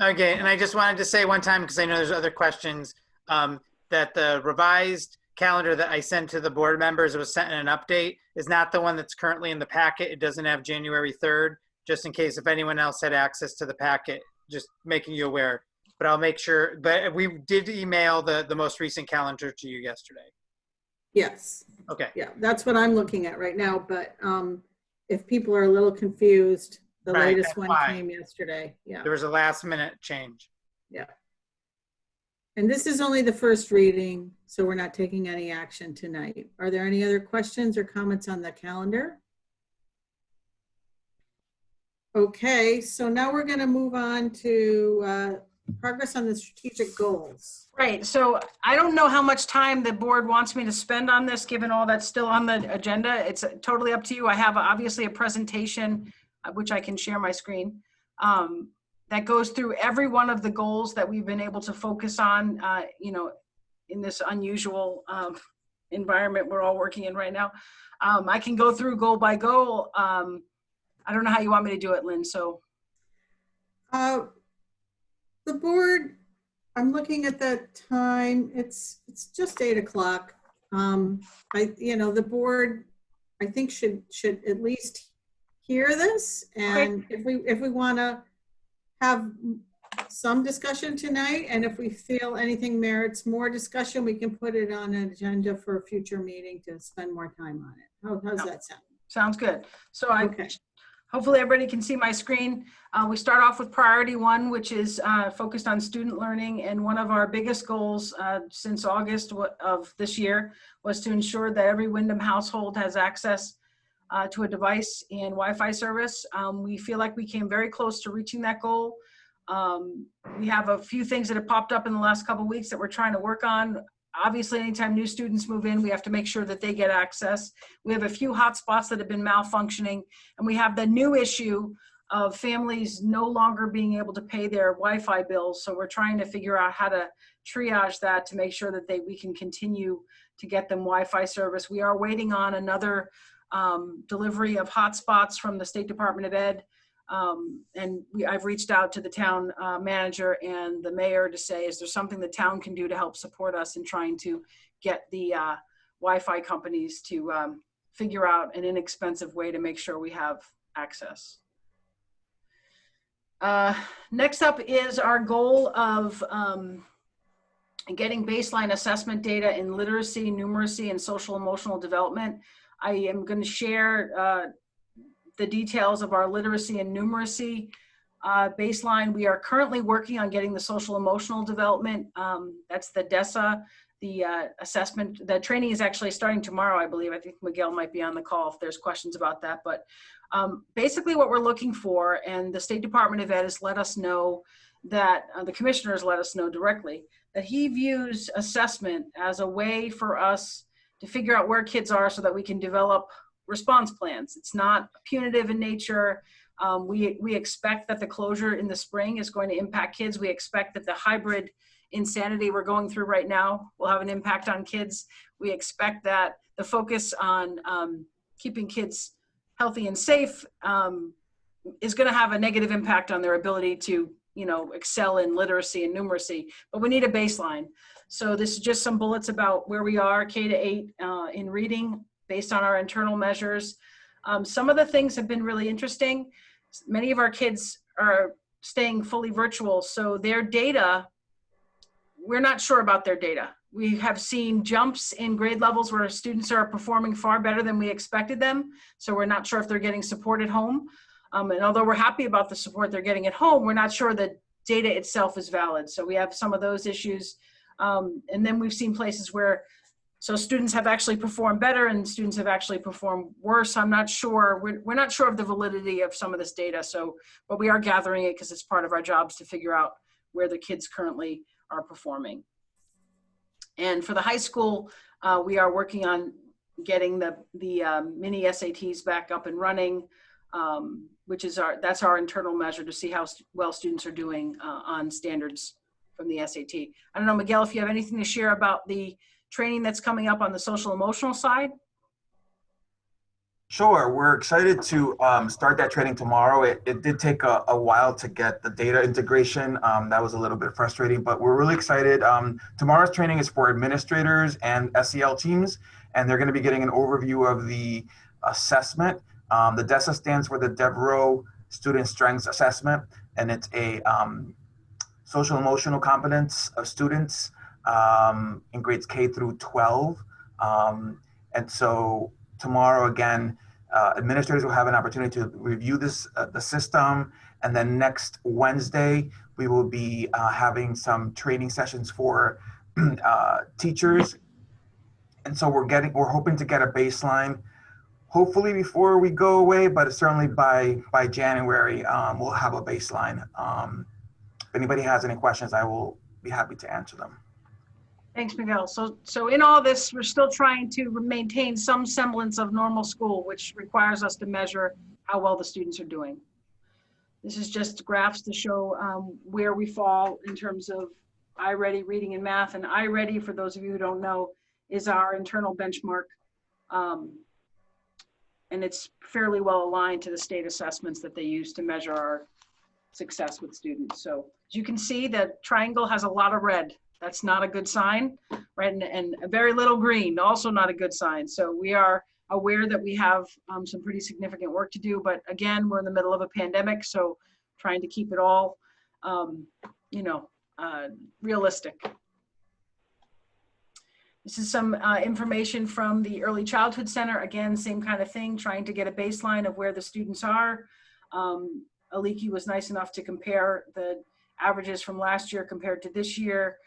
Okay, and I just wanted to say one time, because I know there's other questions, that the revised calendar that I sent to the board members, it was sent in an update, is not the one that's currently in the packet. It doesn't have January 3rd, just in case if anyone else had access to the packet, just making you aware. But I'll make sure, but we did email the most recent calendar to you yesterday. Yes. Okay. Yeah, that's what I'm looking at right now. But if people are a little confused, the latest one came yesterday. Yeah. There was a last minute change. Yeah. And this is only the first reading, so we're not taking any action tonight. Are there any other questions or comments on the calendar? Okay, so now we're going to move on to progress on the strategic goals. Right, so I don't know how much time the board wants me to spend on this, given all that's still on the agenda. It's totally up to you. I have obviously a presentation, which I can share my screen, that goes through every one of the goals that we've been able to focus on, you know, in this unusual environment we're all working in right now. I can go through goal by goal. I don't know how you want me to do it, Lynn, so. The board, I'm looking at the time, it's just 8 o'clock. The board, I think should at least hear this. And if we want to have some discussion tonight, and if we feel anything merits more discussion, we can put it on an agenda for a future meeting to spend more time on it. How's that sound? Sounds good. So hopefully everybody can see my screen. We start off with priority 1, which is focused on student learning. And one of our biggest goals since August of this year was to ensure that every Windham household has access to a device and Wi-Fi service. We feel like we came very close to reaching that goal. We have a few things that have popped up in the last couple of weeks that we're trying to work on. obviously, anytime new students move in, we have to make sure that they get access. We have a few hotspots that have been malfunctioning, and we have the new issue of families no longer being able to pay their Wi-Fi bills. So we're trying to figure out how to triage that to make sure that we can continue to get them Wi-Fi service. We are waiting on another delivery of hotspots from the State Department of Ed. I've reached out to the town manager and the mayor to say, is there something the town can do to help support us in trying to get the Wi-Fi companies to figure out an inexpensive way to make sure we have access. Next up is our goal of getting baseline assessment data in literacy, numeracy, and social emotional development. I am going to share the details of our literacy and numeracy baseline. We are currently working on getting the social emotional development. That's the DESA, the assessment. The training is actually starting tomorrow, I believe. I think Miguel might be on the call if there's questions about that. But basically what we're looking for, and the State Department of Ed has let us know that, the commissioners let us know directly, that he views assessment as a way for us to figure out where kids are so that we can develop response plans. It's not punitive in nature. We expect that the closure in the spring is going to impact kids. We expect that the hybrid insanity we're going through right now will have an impact on kids. We expect that the focus on keeping kids healthy and safe is going to have a negative impact on their ability to, excel in literacy and numeracy, but we need a baseline. So this is just some bullets about where we are K-8 in reading based on our internal measures. Some of the things have been really interesting. Many of our kids are staying fully virtual, so their data, we're not sure about their data. We have seen jumps in grade levels where students are performing far better than we expected them, so we're not sure if they're getting support at home. And although we're happy about the support they're getting at home, we're not sure that data itself is valid. So we have some of those issues. And then we've seen places where students have actually performed better and students have actually performed worse. I'm not sure. We're not sure of the validity of some of this data. But we are gathering it because it's part of our jobs to figure out where the kids currently are performing. And for the high school, we are working on getting the mini SATs back up and running, which is that's our internal measure to see how well students are doing on standards from the SAT. I don't know, Miguel, if you have anything to share about the training that's coming up on the social emotional side. Sure, we're excited to start that training tomorrow. It did take a while to get the data integration. That was a little bit frustrating, but we're really excited. Tomorrow's training is for administrators and SEL teams, and they're going to be getting an overview of the assessment. The DESA stands for the Devereaux Student Strengths Assessment, and it's a social emotional competence of students in grades K through 12. And so tomorrow, again, administrators will have an opportunity to review the system. And then next Wednesday, we will be having some training sessions for teachers. And so we're hoping to get a baseline, hopefully before we go away, but certainly by January, we'll have a baseline. If anybody has any questions, I will be happy to answer them. Thanks, Miguel. So in all this, we're still trying to maintain some semblance of normal school, which requires us to measure how well the students are doing. This is just graphs to show where we fall in terms of iReady reading and math. And iReady, for those of you who don't know, is our internal benchmark. And it's fairly well aligned to the state assessments that they use to measure our success with students. So as you can see, the triangle has a lot of red. That's not a good sign, right? And very little green, also not a good sign. So we are aware that we have some pretty significant work to do, but again, we're in the middle of a pandemic, so trying to keep it all, realistic. This is some information from the Early Childhood Center. Again, same kind of thing, trying to get a baseline of where the students are. Aliki was nice enough to compare the averages from last year compared to this year.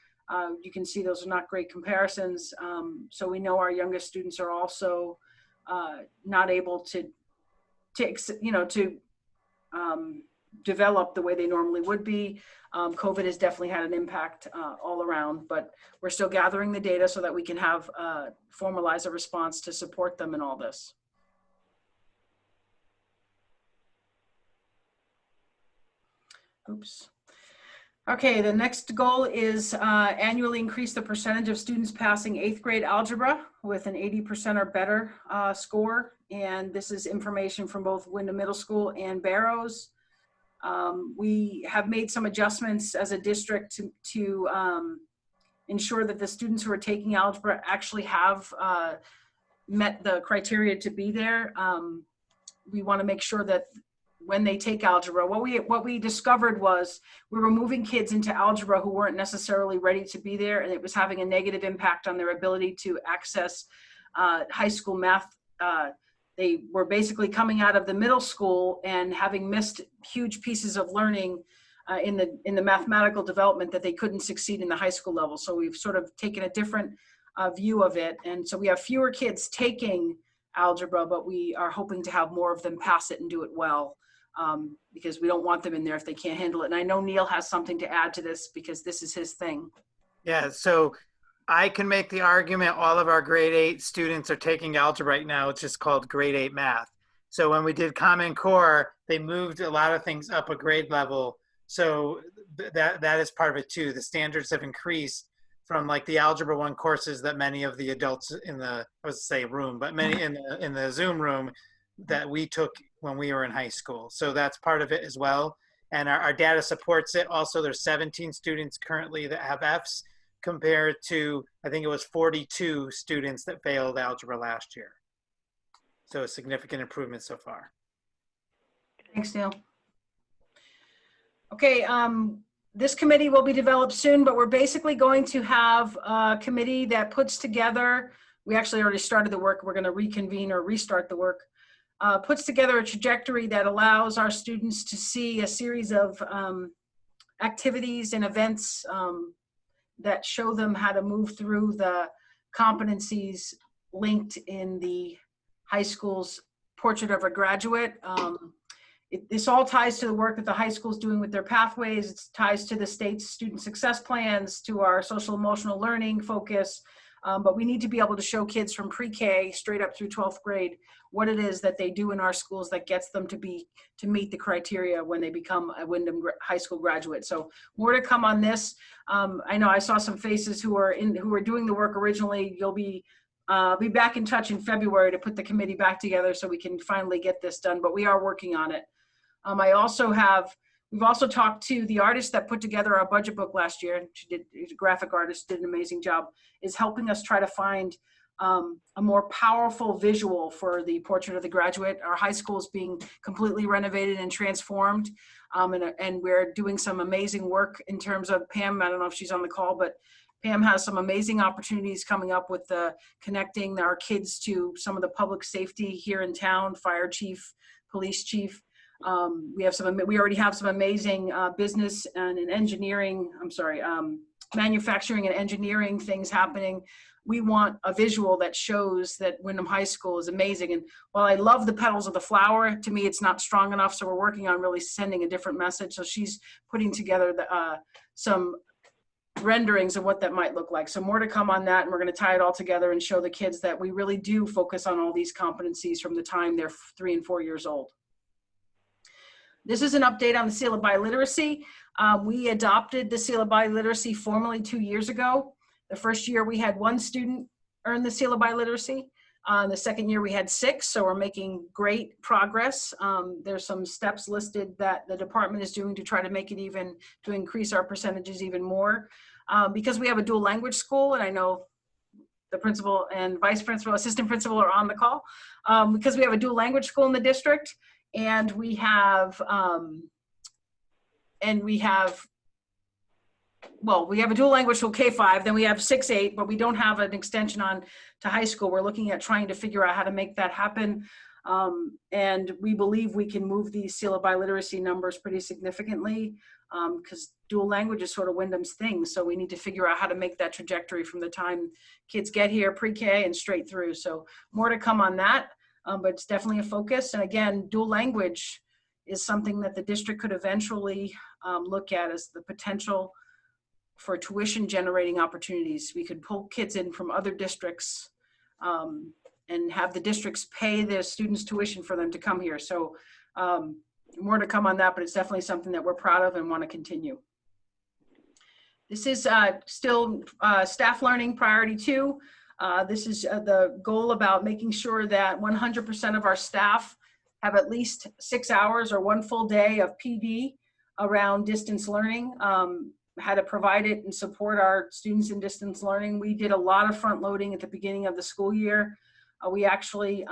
You can see those are not great comparisons. So we know our youngest students are also not able to develop the way they normally would be. COVID has definitely had an impact all around, but we're still gathering the data so that we can have formalize a response to support them in all this. Oops. Okay, the next goal is annually increase the percentage of students passing 8th grade algebra with an 80% or better score. And this is information from both Windham Middle School and Barrows. We have made some adjustments as a district to ensure that the students who are taking algebra actually have met the criteria to be there. We want to make sure that when they take algebra, what we discovered was we were moving kids into algebra who weren't necessarily ready to be there, and it was having a negative impact on their ability to access high school math. They were basically coming out of the middle school and having missed huge pieces of learning in the mathematical development that they couldn't succeed in the high school level. So we've sort of taken a different view of it, and so we have fewer kids taking algebra, but we are hoping to have more of them pass it and do it well. Because we don't want them in there if they can't handle it. And I know Neil has something to add to this because this is his thing. Yeah, so I can make the argument all of our grade 8 students are taking algebra right now. It's just called grade 8 math. So when we did Common Core, they moved a lot of things up a grade level. So that is part of it too. The standards have increased from like the Algebra 1 courses that many of the adults in the, I was say room, but many in the Zoom room that we took when we were in high school. So that's part of it as well. And our data supports it. Also, there's 17 students currently that have Fs compared to, I think it was 42 students that failed algebra last year. So a significant improvement so far. Thanks, Neil. Okay, this committee will be developed soon, but we're basically going to have a committee that puts together, we actually already started the work, we're gonna reconvene or restart the work, puts together a trajectory that allows our students to see a series of activities and events that show them how to move through the competencies linked in the high school's Portrait of a Graduate. This all ties to the work that the high school is doing with their pathways. It ties to the state's student success plans, to our social emotional learning focus. But we need to be able to show kids from pre-K straight up through 12th grade what it is that they do in our schools that gets them to meet the criteria when they become a Windham High School graduate. So more to come on this. I know I saw some faces who were doing the work originally. You'll be back in touch in February to put the committee back together so we can finally get this done, but we are working on it. We've also talked to the artist that put together our budget book last year. She's a graphic artist, did an amazing job, is helping us try to find a more powerful visual for the Portrait of the Graduate. Our high school is being completely renovated and transformed. And we're doing some amazing work in terms of Pam. I don't know if she's on the call, but Pam has some amazing opportunities coming up with connecting our kids to some of the public safety here in town, fire chief, police chief. We already have some amazing business and engineering, manufacturing and engineering things happening. We want a visual that shows that Windham High School is amazing. And while I love the petals of the flower, to me, it's not strong enough. So we're working on really sending a different message. So she's putting together some renderings of what that might look like. So more to come on that. And we're going to tie it all together and show the kids that we really do focus on all these competencies from the time they're 3 and 4 years old. This is an update on the Seal of Biliteracy. We adopted the Seal of Biliteracy formally 2 years ago. The first year we had 1 student earn the Seal of Biliteracy. The second year we had 6, so we're making great progress. There's some steps listed that the department is doing to try to make it to increase our percentages even more. Because we have a dual language school, and I know the principal and vice principal, assistant principal are on the call. Because we have a dual language school in the district, and we have a dual language school K-5, then we have 6-8, but we don't have an extension on to high school. We're looking at trying to figure out how to make that happen. And we believe we can move these Seal of Biliteracy numbers pretty significantly because dual language is sort of Windham's thing. So we need to figure out how to make that trajectory from the time kids get here, pre-K and straight through. So more to come on that. But it's definitely a focus. And again, dual language is something that the district could eventually look at as the potential for tuition generating opportunities. We could pull kids in from other districts and have the districts pay their students tuition for them to come here. So more to come on that, but it's definitely something that we're proud of and want to continue. This is still staff learning priority 2. This is the goal about making sure that 100% of our staff have at least 6 hours or 1 full day of PD around distance learning, how to provide it and support our students in distance learning. We did a lot of front loading at the beginning of the school year. We actually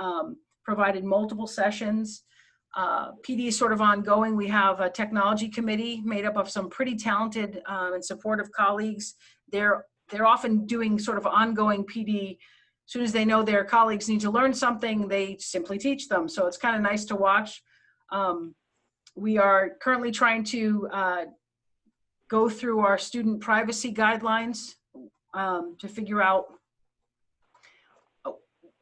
provided multiple sessions. PD is sort of ongoing. We have a technology committee made up of some pretty talented and supportive colleagues. They're often doing sort of ongoing PD. As soon as they know their colleagues need to learn something, they simply teach them. So it's kind of nice to watch. We are currently trying to go through our student privacy guidelines to figure out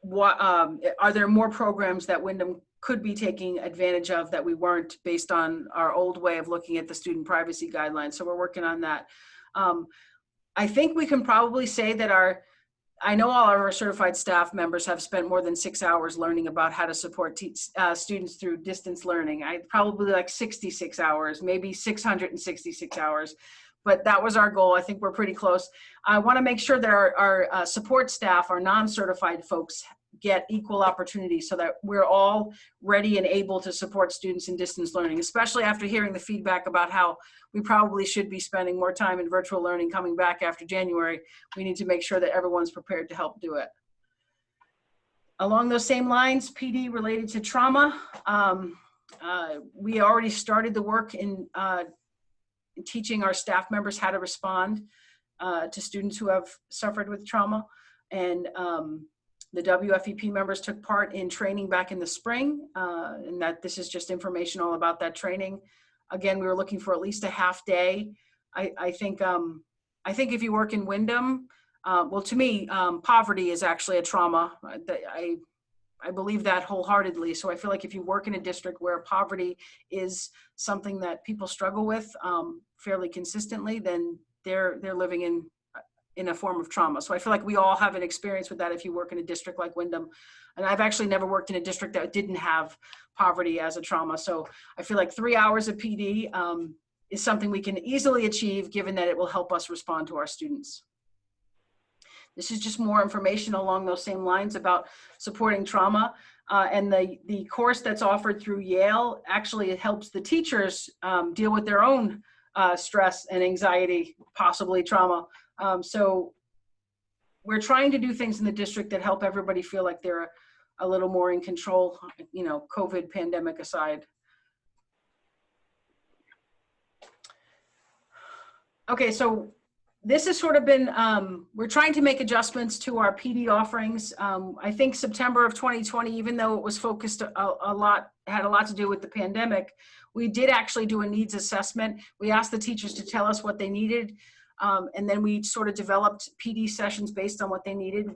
what are there more programs that Windham could be taking advantage of that we weren't based on our old way of looking at the student privacy guidelines. So we're working on that. I think we can probably say that I know all of our certified staff members have spent more than 6 hours learning about how to support students through distance learning. I probably like 66 hours, maybe 666 hours, but that was our goal. I think we're pretty close. I want to make sure that our support staff, our non-certified folks, get equal opportunity so that we're all ready and able to support students in distance learning, especially after hearing the feedback about how we probably should be spending more time in virtual learning coming back after January. We need to make sure that everyone's prepared to help do it. Along those same lines, PD related to trauma. We already started the work in teaching our staff members how to respond to students who have suffered with trauma. And the WFEP members took part in training back in the spring, and that this is just information all about that training. Again, we were looking for at least a half day. I think if you work in Windham, well, to me, poverty is actually a trauma. I believe that wholeheartedly. So I feel like if you work in a district where poverty is something that people struggle with fairly consistently, then they're living in a form of trauma. So I feel like we all have an experience with that if you work in a district like Windham. And I've actually never worked in a district that didn't have poverty as a trauma. So I feel like 3 hours of PD is something we can easily achieve, given that it will help us respond to our students. This is just more information along those same lines about supporting trauma. And the course that's offered through Yale actually helps the teachers deal with their own stress and anxiety, possibly trauma. So we're trying to do things in the district that help everybody feel like they're a little more in control, you know, COVID pandemic aside. Okay, so this has sort of been, we're trying to make adjustments to our PD offerings. I think September of 2020, even though it was focused a lot, had a lot to do with the pandemic, we did actually do a needs assessment. We asked the teachers to tell us what they needed. And then we sort of developed PD sessions based on what they needed.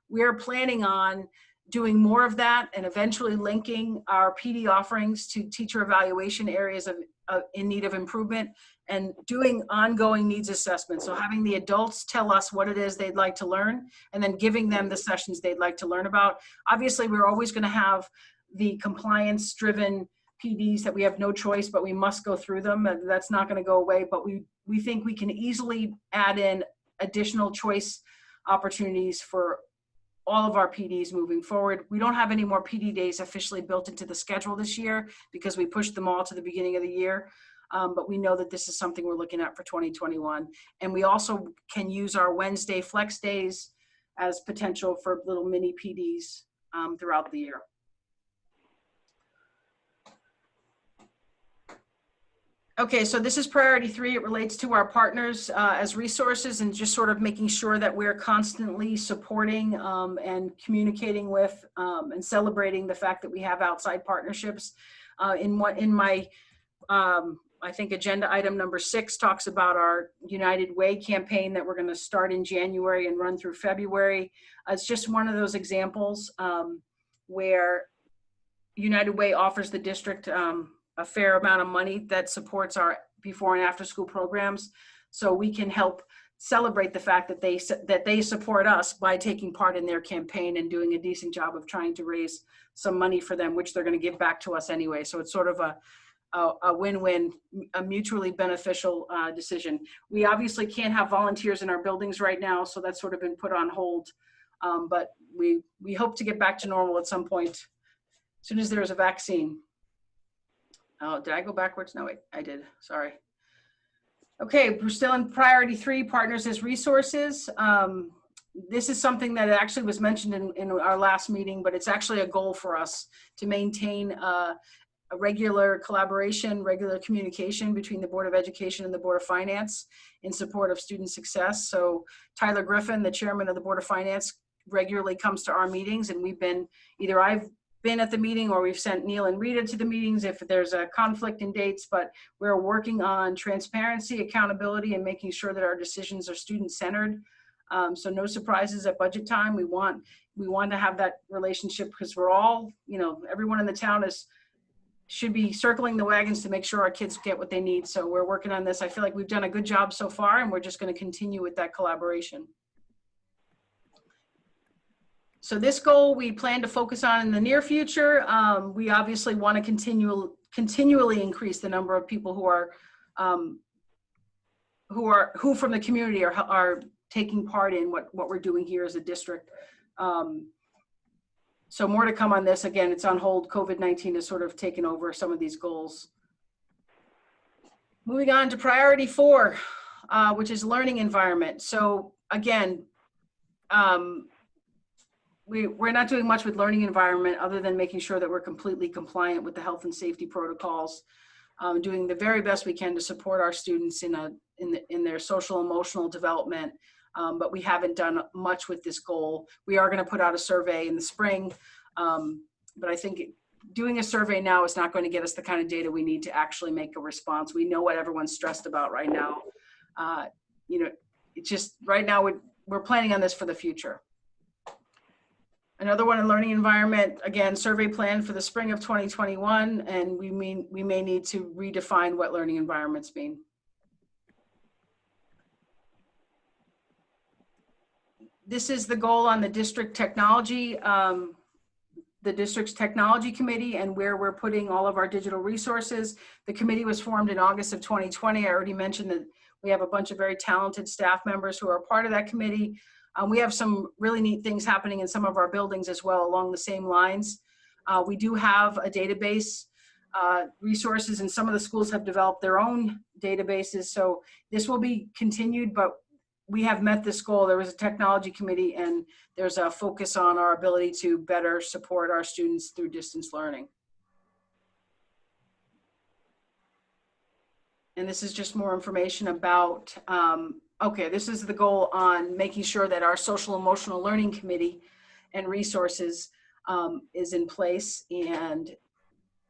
We're planning on doing more of that and eventually linking our PD offerings to teacher evaluation areas in need of improvement and doing ongoing needs assessments. So having the adults tell us what it is they'd like to learn and then giving them the sessions they'd like to learn about. Obviously, we're always going to have the compliance-driven PDs that we have no choice, but we must go through them. That's not going to go away, but we think we can easily add in additional choice opportunities for all of our PDs moving forward. We don't have any more PD days officially built into the schedule this year because we pushed them all to the beginning of the year. But we know that this is something we're looking at for 2021. And we also can use our Wednesday flex days as potential for little mini PDs throughout the year. Okay, so this is priority 3. It relates to our partners as resources and just sort of making sure that we're constantly supporting and communicating with and celebrating the fact that we have outside partnerships. In my, I think agenda item number 6 talks about our United Way campaign that we're going to start in January and run through February. It's just one of those examples where United Way offers the district a fair amount of money that supports our before and after school programs. So we can help celebrate the fact that they support us by taking part in their campaign and doing a decent job of trying to raise some money for them, which they're going to give back to us anyway. So it's sort of a win-win, a mutually beneficial decision. We obviously can't have volunteers in our buildings right now, so that's sort of been put on hold. But we hope to get back to normal at some point as soon as there's a vaccine. Oh, did I go backwards? No, wait, I did. Sorry. Okay, we're still in priority 3, partners as resources. This is something that actually was mentioned in our last meeting, but it's actually a goal for us to maintain a regular collaboration, regular communication between the Board of Education and the Board of Finance in support of student success. So Tyler Griffin, the chairman of the Board of Finance, regularly comes to our meetings, and we've been, either I've been at the meeting or we've sent Neil and Rita to the meetings if there's a conflict in dates, but we're working on transparency, accountability, and making sure that our decisions are student-centered. So no surprises at budget time. We want to have that relationship because we're all, everyone in the town should be circling the wagons to make sure our kids get what they need. So we're working on this. I feel like we've done a good job so far, and we're just going to continue with that collaboration. So this goal we plan to focus on in the near future. We obviously want to continually increase the number of people who from the community are taking part in what we're doing here as a district. So more to come on this. Again, it's on hold. COVID-19 has sort of taken over some of these goals. Moving on to priority 4, which is learning environment. So again, we're not doing much with learning environment other than making sure that we're completely compliant with the health and safety protocols, doing the very best we can to support our students in their social emotional development. But we haven't done much with this goal. We are going to put out a survey in the spring, but I think doing a survey now is not going to get us the kind of data we need to actually make a response. We know what everyone's stressed about right now. It's just right now we're planning on this for the future. Another one in learning environment, again, survey plan for the spring of 2021, and we may need to redefine what learning environments mean. This is the goal on the district technology, the district's technology committee, and where we're putting all of our digital resources. The committee was formed in August of 2020. I already mentioned that we have a bunch of very talented staff members who are a part of that committee. We have some really neat things happening in some of our buildings as well along the same lines. We do have a database resources, and some of the schools have developed their own databases. So this will be continued, but we have met this goal. There was a technology committee, and there's a focus on our ability to better support our students through distance learning. And this is just more information about, okay, this is the goal on making sure that our social emotional learning committee and resources is in place. And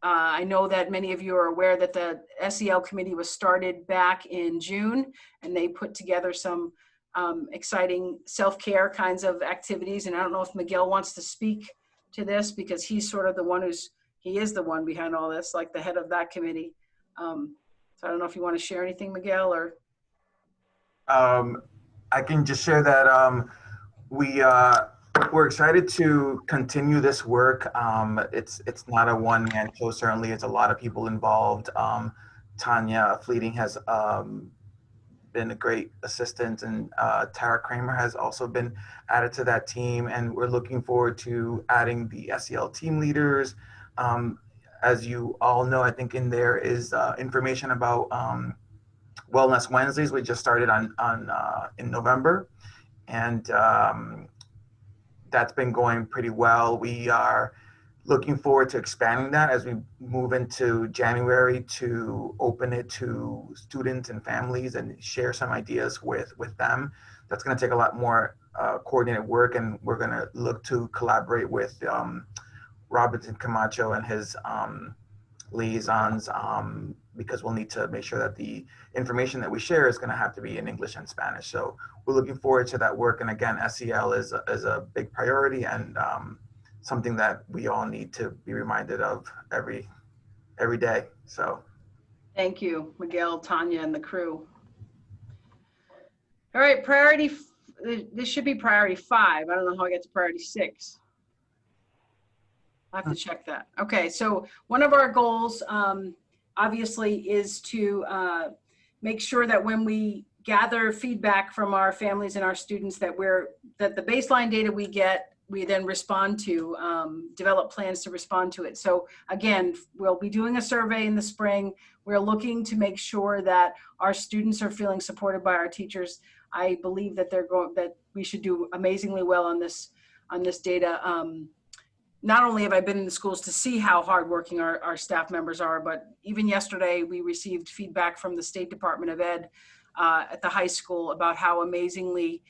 I know that many of you are aware that the SEL committee was started back in June, and they put together some exciting self-care kinds of activities. And I don't know if Miguel wants to speak to this because he's sort of the one he is the one behind all this, like the head of that committee. So I don't know if you want to share anything, Miguel, or. I can just share that we're excited to continue this work. It's not a one-man show. Certainly, it's a lot of people involved. Tanya Fleeting has been a great assistant, and Tara Kramer has also been added to that team. And we're looking forward to adding the SEL team leaders. As you all know, I think in there is information about Wellness Wednesdays. We just started in November, and that's been going pretty well. We are looking forward to expanding that as we move into January to open it to students and families and share some ideas with them. That's going to take a lot more coordinated work, and we're going to look to collaborate with Robinson Camacho and his liaisons, because we'll need to make sure that the information that we share is going to have to be in English and Spanish. So we're looking forward to that work. And again, SEL is a big priority, and something that we all need to be reminded of every every day. So. Thank you, Miguel, Tanya, and the crew. All right, this should be priority 5. I don't know how I get to priority 6. I have to check that. Okay, so one of our goals, obviously, is to make sure that when we gather feedback from our families and our students, that the baseline data we get, we then respond to, develop plans to respond to it. So again, we'll be doing a survey in the spring. We're looking to make sure that our students are feeling supported by our teachers. I believe that that we should do amazingly well on this data. Not only have I been in the schools to see how hardworking our staff members are, but even yesterday we received feedback from the State Department of Ed at the high school about how amazingly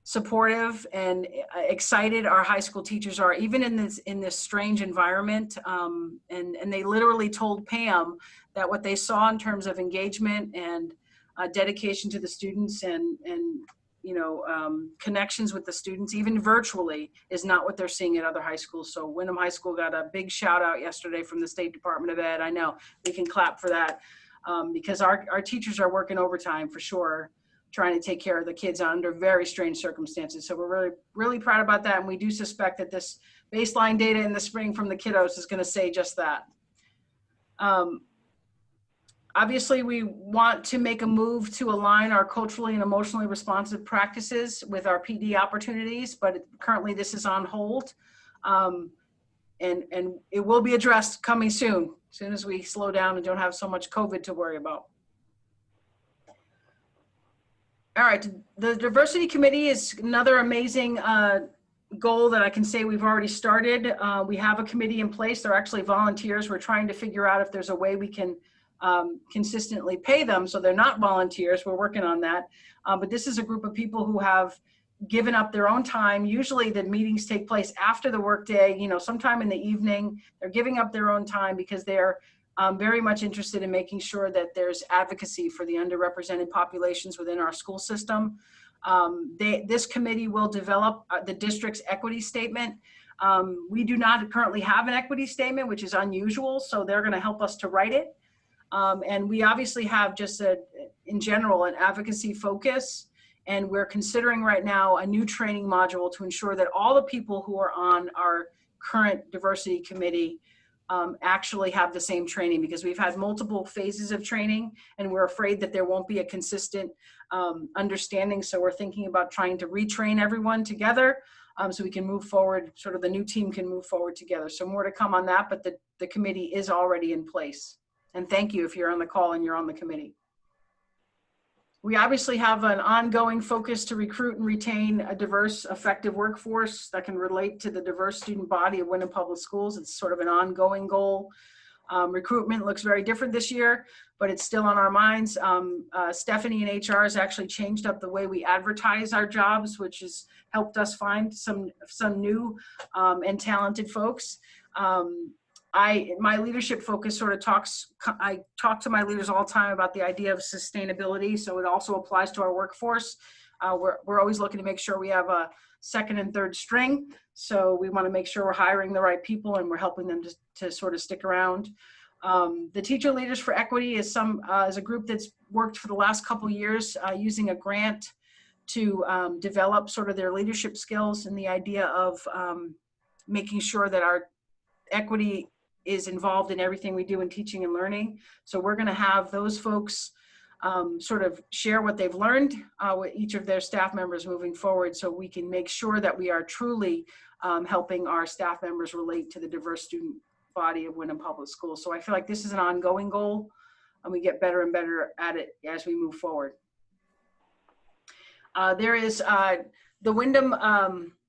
supportive and excited our high school teachers are, even in this strange environment. And they literally told Pam that what they saw in terms of engagement and dedication to the students and connections with the students, even virtually, is not what they're seeing at other high schools. So Windham High School got a big shout out yesterday from the State Department of Ed. I know we can clap for that because our teachers are working overtime for sure, trying to take care of the kids under very strange circumstances. So we're really, really proud about that. And we do suspect that this baseline data in the spring from the kiddos is going to say just that. Obviously, we want to make a move to align our culturally and emotionally responsive practices with our PD opportunities, but currently this is on hold. And it will be addressed coming soon as we slow down and don't have so much COVID to worry about. All right, the diversity committee is another amazing goal that I can say we've already started. We have a committee in place. They're actually volunteers. We're trying to figure out if there's a way we can consistently pay them so they're not volunteers. We're working on that. But this is a group of people who have given up their own time. Usually the meetings take place after the workday, sometime in the evening. They're giving up their own time because they're very much interested in making sure that there's advocacy for the underrepresented populations within our school system. This committee will develop the district's equity statement. We do not currently have an equity statement, which is unusual, so they're going to help us to write it. And we obviously have just in general, an advocacy focus. And we're considering right now a new training module to ensure that all the people who are on our current diversity committee actually have the same training, because we've had multiple phases of training and we're afraid that there won't be a consistent understanding. So we're thinking about trying to retrain everyone together so we can move forward, sort of the new team can move forward together. So more to come on that, but the committee is already in place. And thank you if you're on the call and you're on the committee. We obviously have an ongoing focus to recruit and retain a diverse, effective workforce that can relate to the diverse student body of Windham Public Schools. It's sort of an ongoing goal. Recruitment looks very different this year, but it's still on our minds. Stephanie in HR has actually changed up the way we advertise our jobs, which has helped us find some new and talented folks. My leadership focus sort of I talk to my leaders all the time about the idea of sustainability. So it also applies to our workforce. We're always looking to make sure we have a second and third string. So we want to make sure we're hiring the right people and we're helping them to sort of stick around. The Teacher Leaders for Equity is a group that's worked for the last couple of years using a grant to develop sort of their leadership skills, and the idea of making sure that our equity is involved in everything we do in teaching and learning. So we're going to have those folks sort of share what they've learned with each of their staff members moving forward, so we can make sure that we are truly helping our staff members relate to the diverse student body of Windham Public Schools. So I feel like this is an ongoing goal, and we get better and better at it as we move forward. There is the Windham,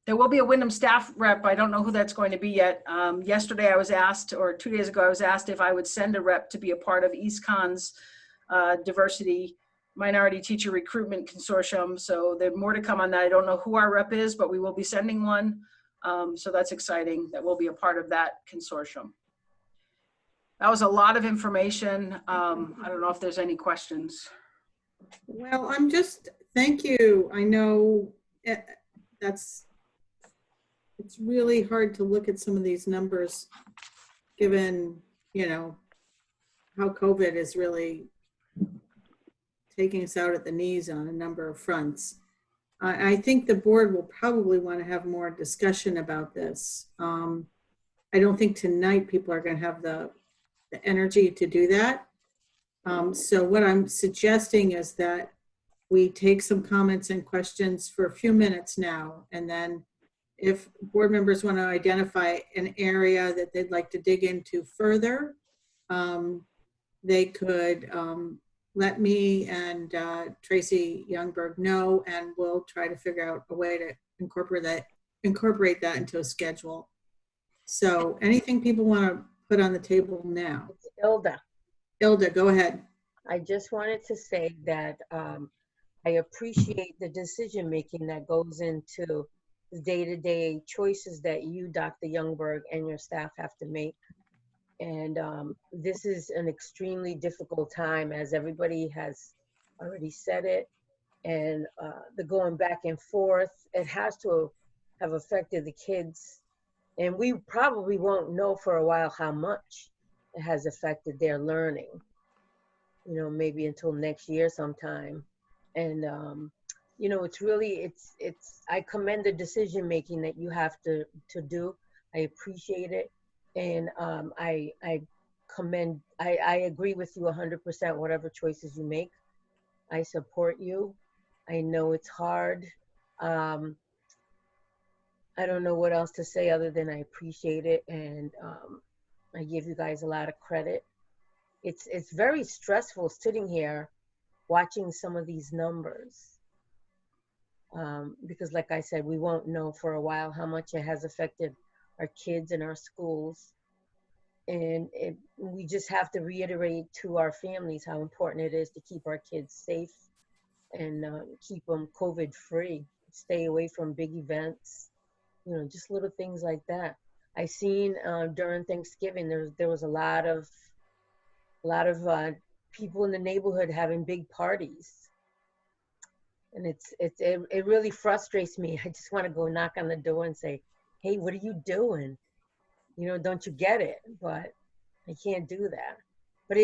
there will be a Windham staff rep. I don't know who that's going to be yet. Yesterday I was asked, or 2 days ago, I was asked if I would send a rep to be a part of EastCon's Diversity Minority Teacher Recruitment Consortium. So there's more to come on that. I don't know who our rep is, but we will be sending one. So that's exciting that we'll be a part of that consortium. That was a lot of information. I don't know if there's any questions. Well, thank you. I know it's really hard to look at some of these numbers given, how COVID is really taking us out at the knees on a number of fronts. I think the board will probably want to have more discussion about this. I don't think tonight people are going to have the energy to do that. So what I'm suggesting is that we take some comments and questions for a few minutes now, and then if board members want to identify an area that they'd like to dig into further, they could let me and Tracy Youngberg know, and we'll try to figure out a way to incorporate that into a schedule. So anything people want to put on the table now? Ilda. Ilda, go ahead. I just wanted to say that I appreciate the decision making that goes into the day-to-day choices that you, Dr. Youngberg, and your staff have to make. And this is an extremely difficult time, as everybody has already said it. And the going back and forth, it has to have affected the kids. And we probably won't know for a while how much it has affected their learning, you know, maybe until next year sometime. And, you know, it's really, I commend the decision making that you have to do. I appreciate it. And I agree with you 100%, whatever choices you make. I support you. I know it's hard. I don't know what else to say other than I appreciate it, and I give you guys a lot of credit. It's very stressful sitting here watching some of these numbers, because like I said, we won't know for a while how much it has affected our kids and our schools. And we just have to reiterate to our families how important it is to keep our kids safe and keep them COVID free, stay away from big events. You know, just little things like that. I seen during Thanksgiving there was a lot of people in the neighborhood having big parties, and it really frustrates me. I just want to go knock on the door and say, "Hey, what are you doing? You know, don't you get it?" But I can't do that. But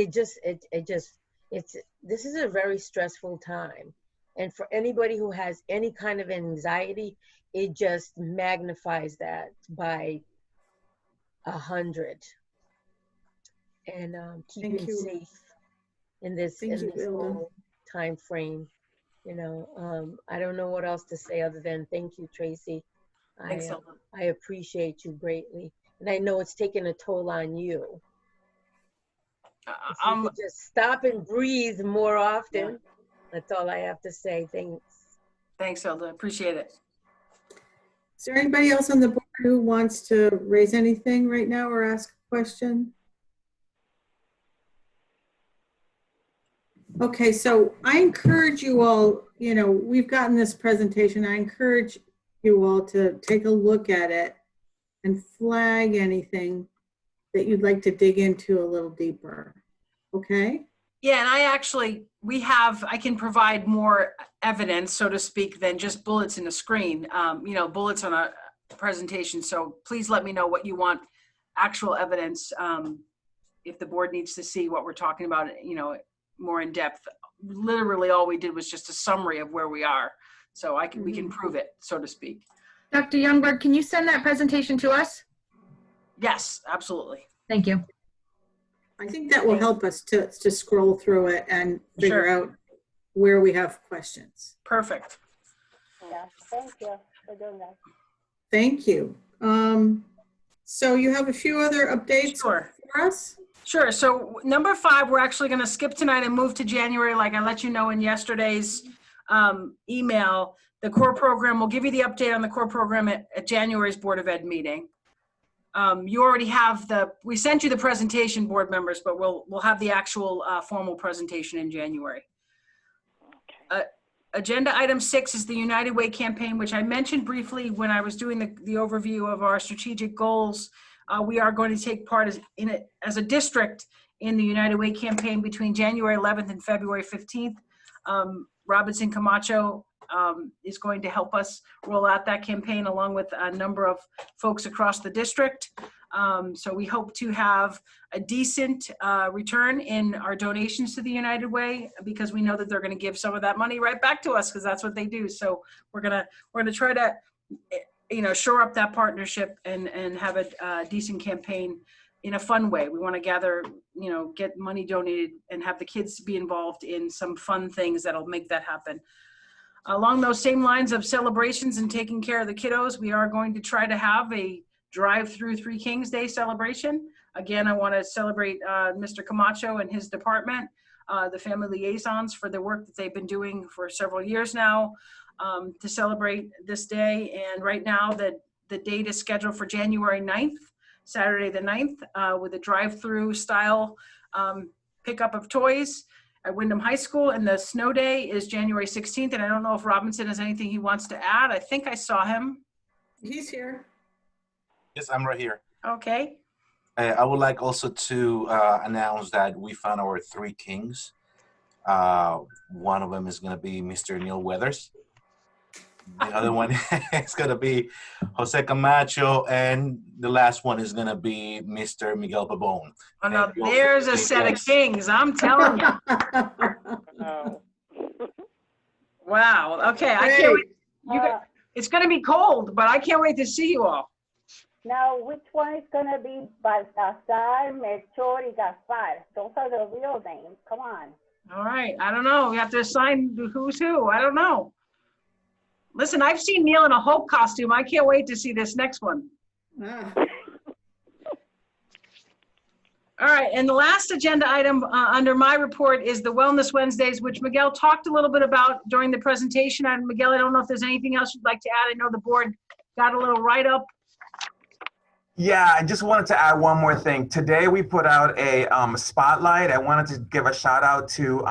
this is a very stressful time, and for anybody who has any kind of anxiety, it just magnifies that by 100. And keeping safe in this whole time frame. You know, I don't know what else to say other than thank you, Tracy. I appreciate you greatly, and I know it's taken a toll on you. If you could just stop and breathe more often. That's all I have to say. Thanks. Thanks, Hilda. Appreciate it. Is there anybody else on the board who wants to raise anything right now or ask a question? Okay, so I encourage you all, you know, we've gotten this presentation. I encourage you all to take a look at it and flag anything that you'd like to dig into a little deeper. Okay? Yeah, and I can provide more evidence, so to speak, than just bullets in a screen, you know, bullets on a presentation. So please let me know what you want, actual evidence, if the board needs to see what we're talking about, you know, more in depth. Literally all we did was just a summary of where we are. So we can prove it, so to speak. Dr. Youngberg, can you send that presentation to us? Yes, absolutely. Thank you. I think that will help us to scroll through it and figure out where we have questions. Perfect. Yeah, thank you for doing that. Thank you. So you have a few other updates for us? Sure. So number 5, we're actually going to skip tonight and move to January, like I let you know in yesterday's email. The core program, we'll give you the update on the core program at January's Board of Ed meeting. You already have we sent you the presentation, board members, but we'll have the actual formal presentation in January. Okay. Agenda item 6 is the United Way campaign, which I mentioned briefly when I was doing the overview of our strategic goals. We are going to take part as a district in the United Way campaign between January 11th and February 15th. Robinson Camacho is going to help us roll out that campaign along with a number of folks across the district. So we hope to have a decent return in our donations to the United Way, because we know that they're going to give some of that money right back to us, because that's what they do. So we're gonna try to, shore up that partnership and have a decent campaign in a fun way. We want to gather, get money donated and have the kids be involved in some fun things that'll make that happen. Along those same lines of celebrations and taking care of the kiddos, we are going to try to have a drive-through Three Kings Day celebration. Again, I want to celebrate Mr. Camacho and his department, the family liaisons, for the work that they've been doing for several years now to celebrate this day. And right now the date is scheduled for January 9th, Saturday the 9th, with a drive-through style pickup of toys at Windham High School. And the snow day is January 16th. And I don't know if Robinson has anything he wants to add. I think I saw him. He's here. Yes, I'm right here. Okay. I would like also to announce that we found our three kings. One of them is going to be Mr. Neil Weathers. The other one is going to be Jose Camacho. And the last one is going to be Mr. Miguel Pabon. Oh, no, there's a set of kings. I'm telling you. Wow. Okay. I can't wait. It's going to be cold, but I can't wait to see you all. Now, which one is going to be Baltasar, Melchor, y Gaspar? Those are the real names. Come on. All right. I don't know. We have to assign who's who. I don't know. Listen, I've seen Neil in a Hope costume. I can't wait to see this next one. All right. And the last agenda item under my report is the Wellness Wednesdays, which Miguel talked a little bit about during the presentation. And Miguel, I don't know if there's anything else you'd like to add. I know the board got a little write-up. Yeah, I just wanted to add one more thing. Today we put out a spotlight. I wanted to give a shout out to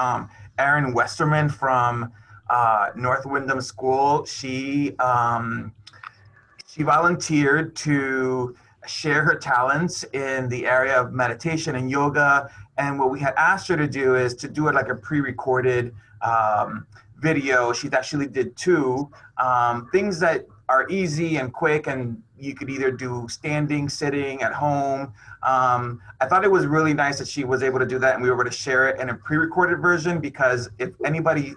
Erin Westerman from North Windham School. She volunteered to share her talents in the area of meditation and yoga. And what we had asked her to do is to do it like a pre-recorded video. She actually did two things that are easy and quick, and you could either do standing, sitting, at home. I thought it was really nice that she was able to do that, and we were able to share it in a pre-recorded version, because if anybody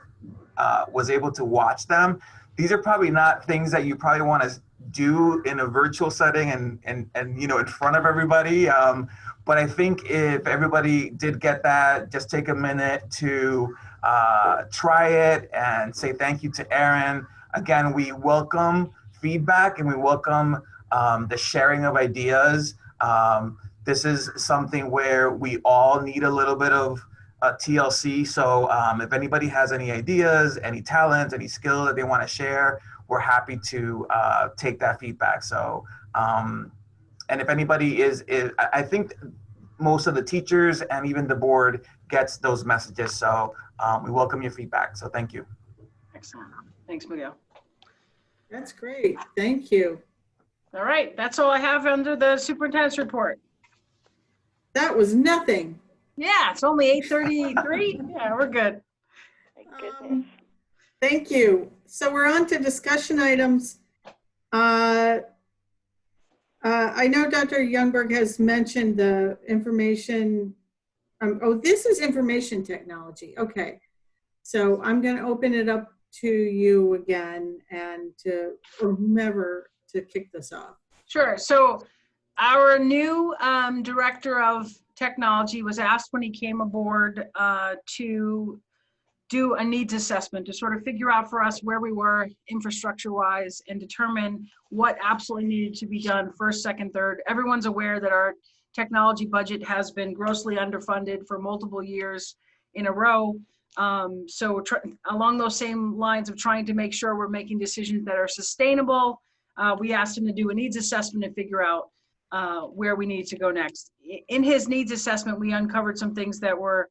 was able to watch them, these are probably not things that you probably want to do in a virtual setting and in front of everybody. But I think if everybody did get that, just take a minute to try it and say thank you to Erin. Again, we welcome feedback and we welcome the sharing of ideas. This is something where we all need a little bit of TLC. So if anybody has any ideas, any talents, any skill that they want to share, we're happy to take that feedback. So, and if anybody I think most of the teachers and even the board gets those messages. So we welcome your feedback. So thank you. Excellent. Thanks, Miguel. That's great. Thank you. All right. That's all I have under the superintendent's report. That was nothing. Yeah, it's only 8:33. Yeah, we're good. Thank you. So we're on to discussion items. I know Dr. Youngberg has mentioned the information. Oh, this is information technology. Okay. So I'm going to open it up to you again and to or whomever to kick this off. Sure. So our new director of technology was asked when he came aboard to do a needs assessment to sort of figure out for us where we were infrastructure wise and determine what absolutely needed to be done first, second, third. Everyone's aware that our technology budget has been grossly underfunded for multiple years in a row. So along those same lines of trying to make sure we're making decisions that are sustainable, we asked him to do a needs assessment and figure out where we need to go next. In his needs assessment, we uncovered some things that were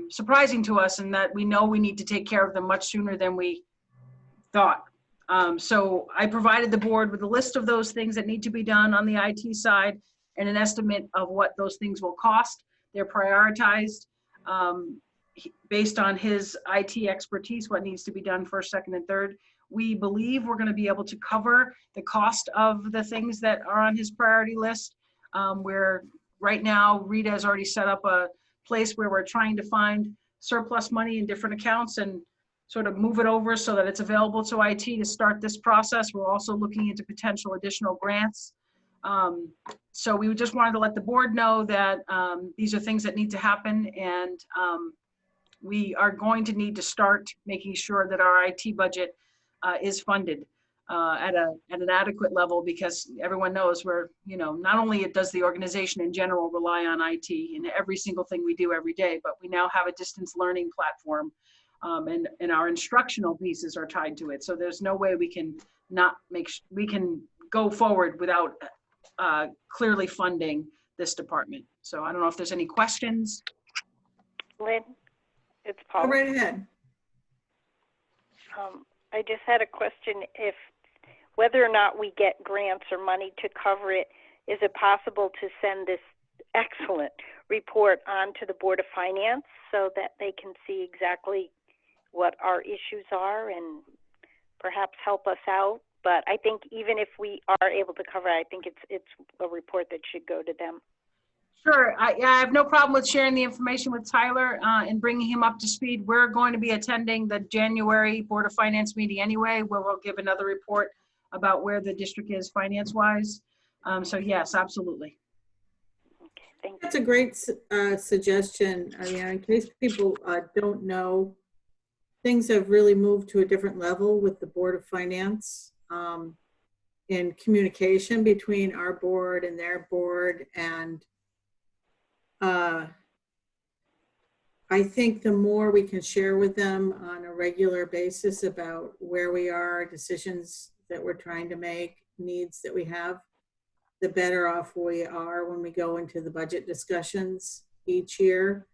surprising to us and that we know we need to take care of them much sooner than we thought. So I provided the board with a list of those things that need to be done on the IT side and an estimate of what those things will cost. They're prioritized. based on his IT expertise, what needs to be done first, second, and third. We believe we're going to be able to cover the cost of the things that are on his priority list. Where right now, Rita has already set up a place where we're trying to find surplus money in different accounts and sort of move it over so that it's available to IT to start this process. We're also looking into potential additional grants. So we just wanted to let the board know that these are things that need to happen, and we are going to need to start making sure that our IT budget is funded at an adequate level, because everyone knows we're, not only does the organization in general rely on IT in every single thing we do every day, but we now have a distance learning platform, and our instructional pieces are tied to it. So there's no way we can we can go forward without clearly funding this department. So I don't know if there's any questions. Lynn, it's Paul. Go right ahead. I just had a question. If whether or not we get grants or money to cover it, is it possible to send this excellent report on to the Board of Finance so that they can see exactly what our issues are and perhaps help us out? But I think even if we are able to cover it, I think it's a report that should go to them. Sure, I have no problem with sharing the information with Tyler and bringing him up to speed. We're going to be attending the January Board of Finance meeting anyway, where we'll give another report about where the district is finance-wise. So yes, absolutely. Okay, thank you. That's a great suggestion. I mean, in case people don't know, things have really moved to a different level with the Board of Finance in communication between our board and their board. And I think the more we can share with them on a regular basis about where we are, decisions that we're trying to make, needs that we have, the better off we are when we go into the budget discussions each year.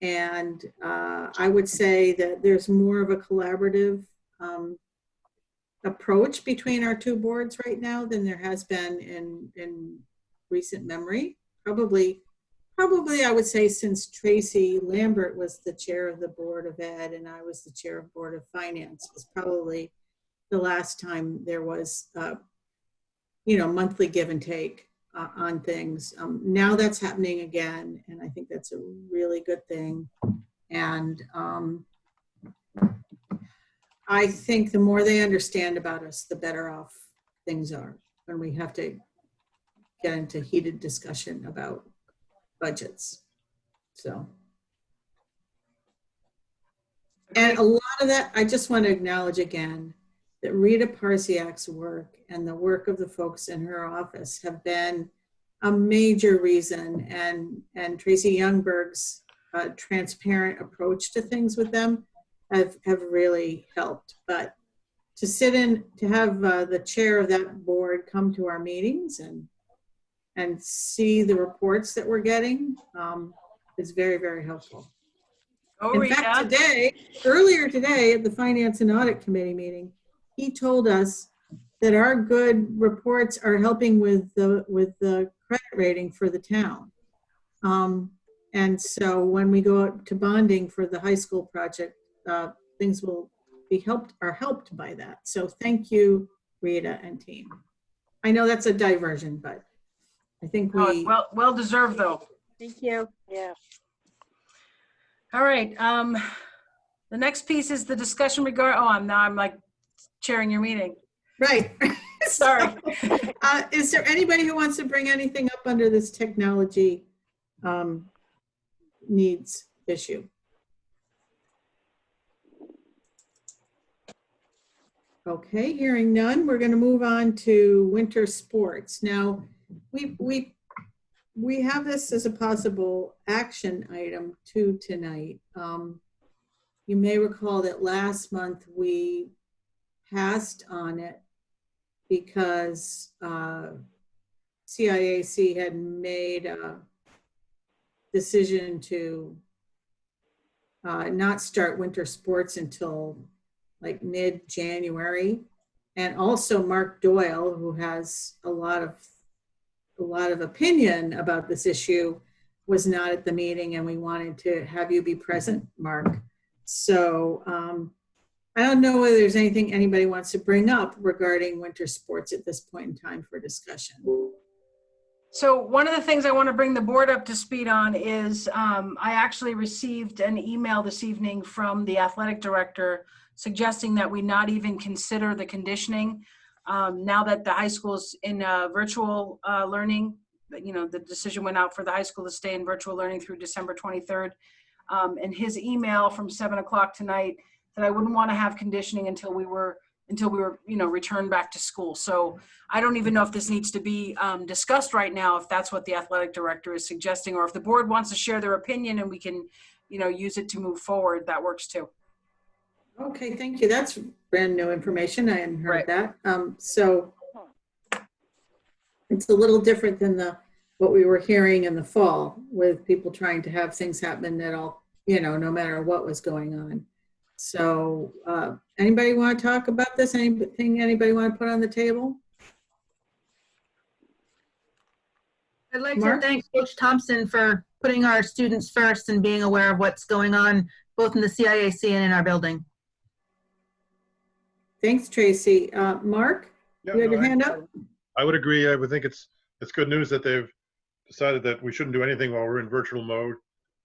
And I would say that there's more of a collaborative approach between our two boards right now than there has been in recent memory. Probably I would say since Tracy Lambert was the chair of the Board of Ed and I was the chair of Board of Finance, was probably the last time there was monthly give and take on things. Now that's happening again, and I think that's a really good thing. And I think the more they understand about us, the better off things are when we have to get into heated discussion about budgets. So, and a lot of that, I just want to acknowledge again that Rita Parsiak's work and the work of the folks in her office have been a major reason, and Tracy Youngberg's transparent approach to things with them have really helped. But to sit in, to have the chair of that board come to our meetings and see the reports that we're getting is very, very helpful. Oh, in fact, earlier today at the Finance and Audit Committee meeting, he told us that our good reports are helping with the credit rating for the town. And so when we go out to bonding for the high school project, things will be helped by that. So thank you, Rita and team. I know that's a diversion, but I think we well deserved though. Thank you. Yeah. All right. The next piece is the discussion I'm like chairing your meeting. Right. Sorry. Is there anybody who wants to bring anything up under this technology needs issue? Okay, hearing none, we're going to move on to winter sports. Now, we have this as a possible action item too tonight. You may recall that last month we passed on it because CIAC had made a decision to not start winter sports until like mid-January. And also Mark Doyle, who has a lot of opinion about this issue, was not at the meeting, and we wanted to have you be present, Mark. So I don't know whether there's anything anybody wants to bring up regarding winter sports at this point in time for discussion. So one of the things I want to bring the board up to speed on is I actually received an email this evening from the athletic director suggesting that we not even consider the conditioning now that the high school's in virtual learning. You know, the decision went out for the high school to stay in virtual learning through December 23rd. And his email from 7 o'clock tonight that I wouldn't want to have conditioning until we were, you know, returned back to school. So I don't even know if this needs to be discussed right now, if that's what the athletic director is suggesting, or if the board wants to share their opinion and we can, you know, use it to move forward, that works too. Okay, thank you. That's brand new information. I hadn't heard that. So it's a little different than what we were hearing in the fall with people trying to have things happen that all, you know, no matter what was going on. So anybody want to talk about this? Anything anybody want to put on the table? I'd like Mark? to thank Coach Thompson for putting our students first and being aware of what's going on both in the CIAC and in our building. Thanks, Tracy. Mark, Yeah, you have no, your hand up? I would agree. I would think it's good news that they've decided that we shouldn't do anything while we're in virtual mode.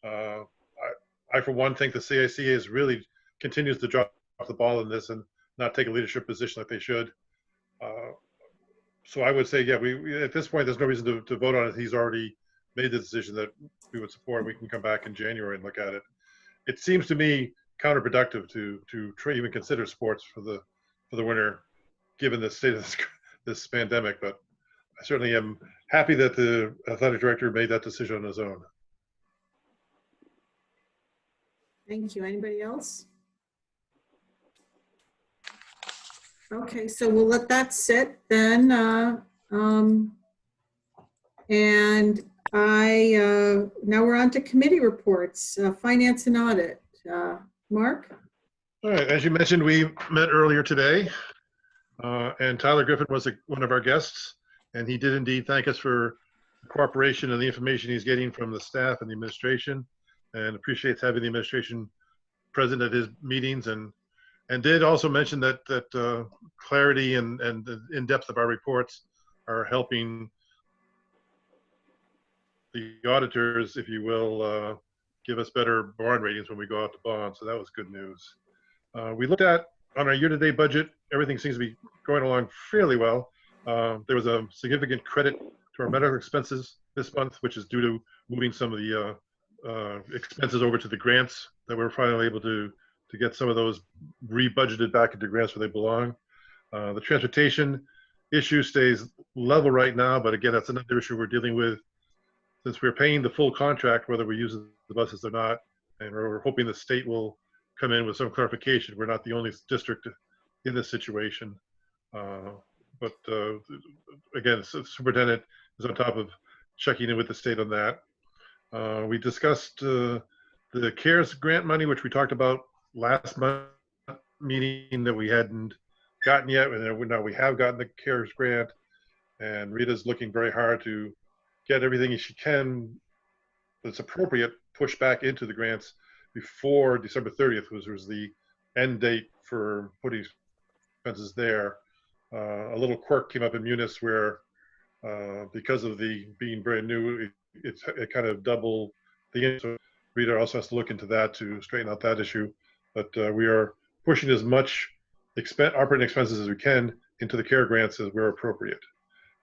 I for one, think the CIC is really continues to drop the ball in this and not take a leadership position like they should. So I would say, yeah, we at this point, there's no reason to vote on it. He's already made the decision that we would support. We can come back in January and look at it. It seems to me counterproductive to even consider sports for the winter, given the state of this pandemic. But I certainly am happy that the athletic director made that decision on his own. Thank you. Anybody else? Okay, so we'll let that sit then. And now we're on to committee reports, finance and audit. Mark? All right, as you mentioned, we met earlier today, and Tyler Griffin was one of our guests, and he did indeed thank us for the cooperation and the information he's getting from the staff and the administration, and appreciates having the administration present at his meetings, and did also mention that clarity and the in-depth of our reports are helping the auditors, if you will, give us better bond ratings when we go out to bond. So that was good news. We looked at, on our year-to-date budget, everything seems to be going along fairly well. There was a significant credit to our medical expenses this month, which is due to moving some of the expenses over to the grants that we're finally able to get some of those re-budgeted back into grants where they belong. The transportation issue stays level right now, but again, that's another issue we're dealing with since we're paying the full contract, whether we use the buses or not, and we're hoping the state will come in with some clarification. We're not the only district in this situation. But again, the superintendent is on top of checking in with the state on that. We discussed the CARES grant money, which we talked about last month meeting that we hadn't gotten yet, and now we have gotten the CARES grant, and Rita's looking very hard to get everything she can that's appropriate pushed back into the grants before December 30th, which was the end date for putting expenses there. A little quirk came up in Munis where because of the being brand new, it kind of doubled the, so Rita also has to look into that to straighten out that issue. But we are pushing as much operating expenses as we can into the CARE grants as where appropriate.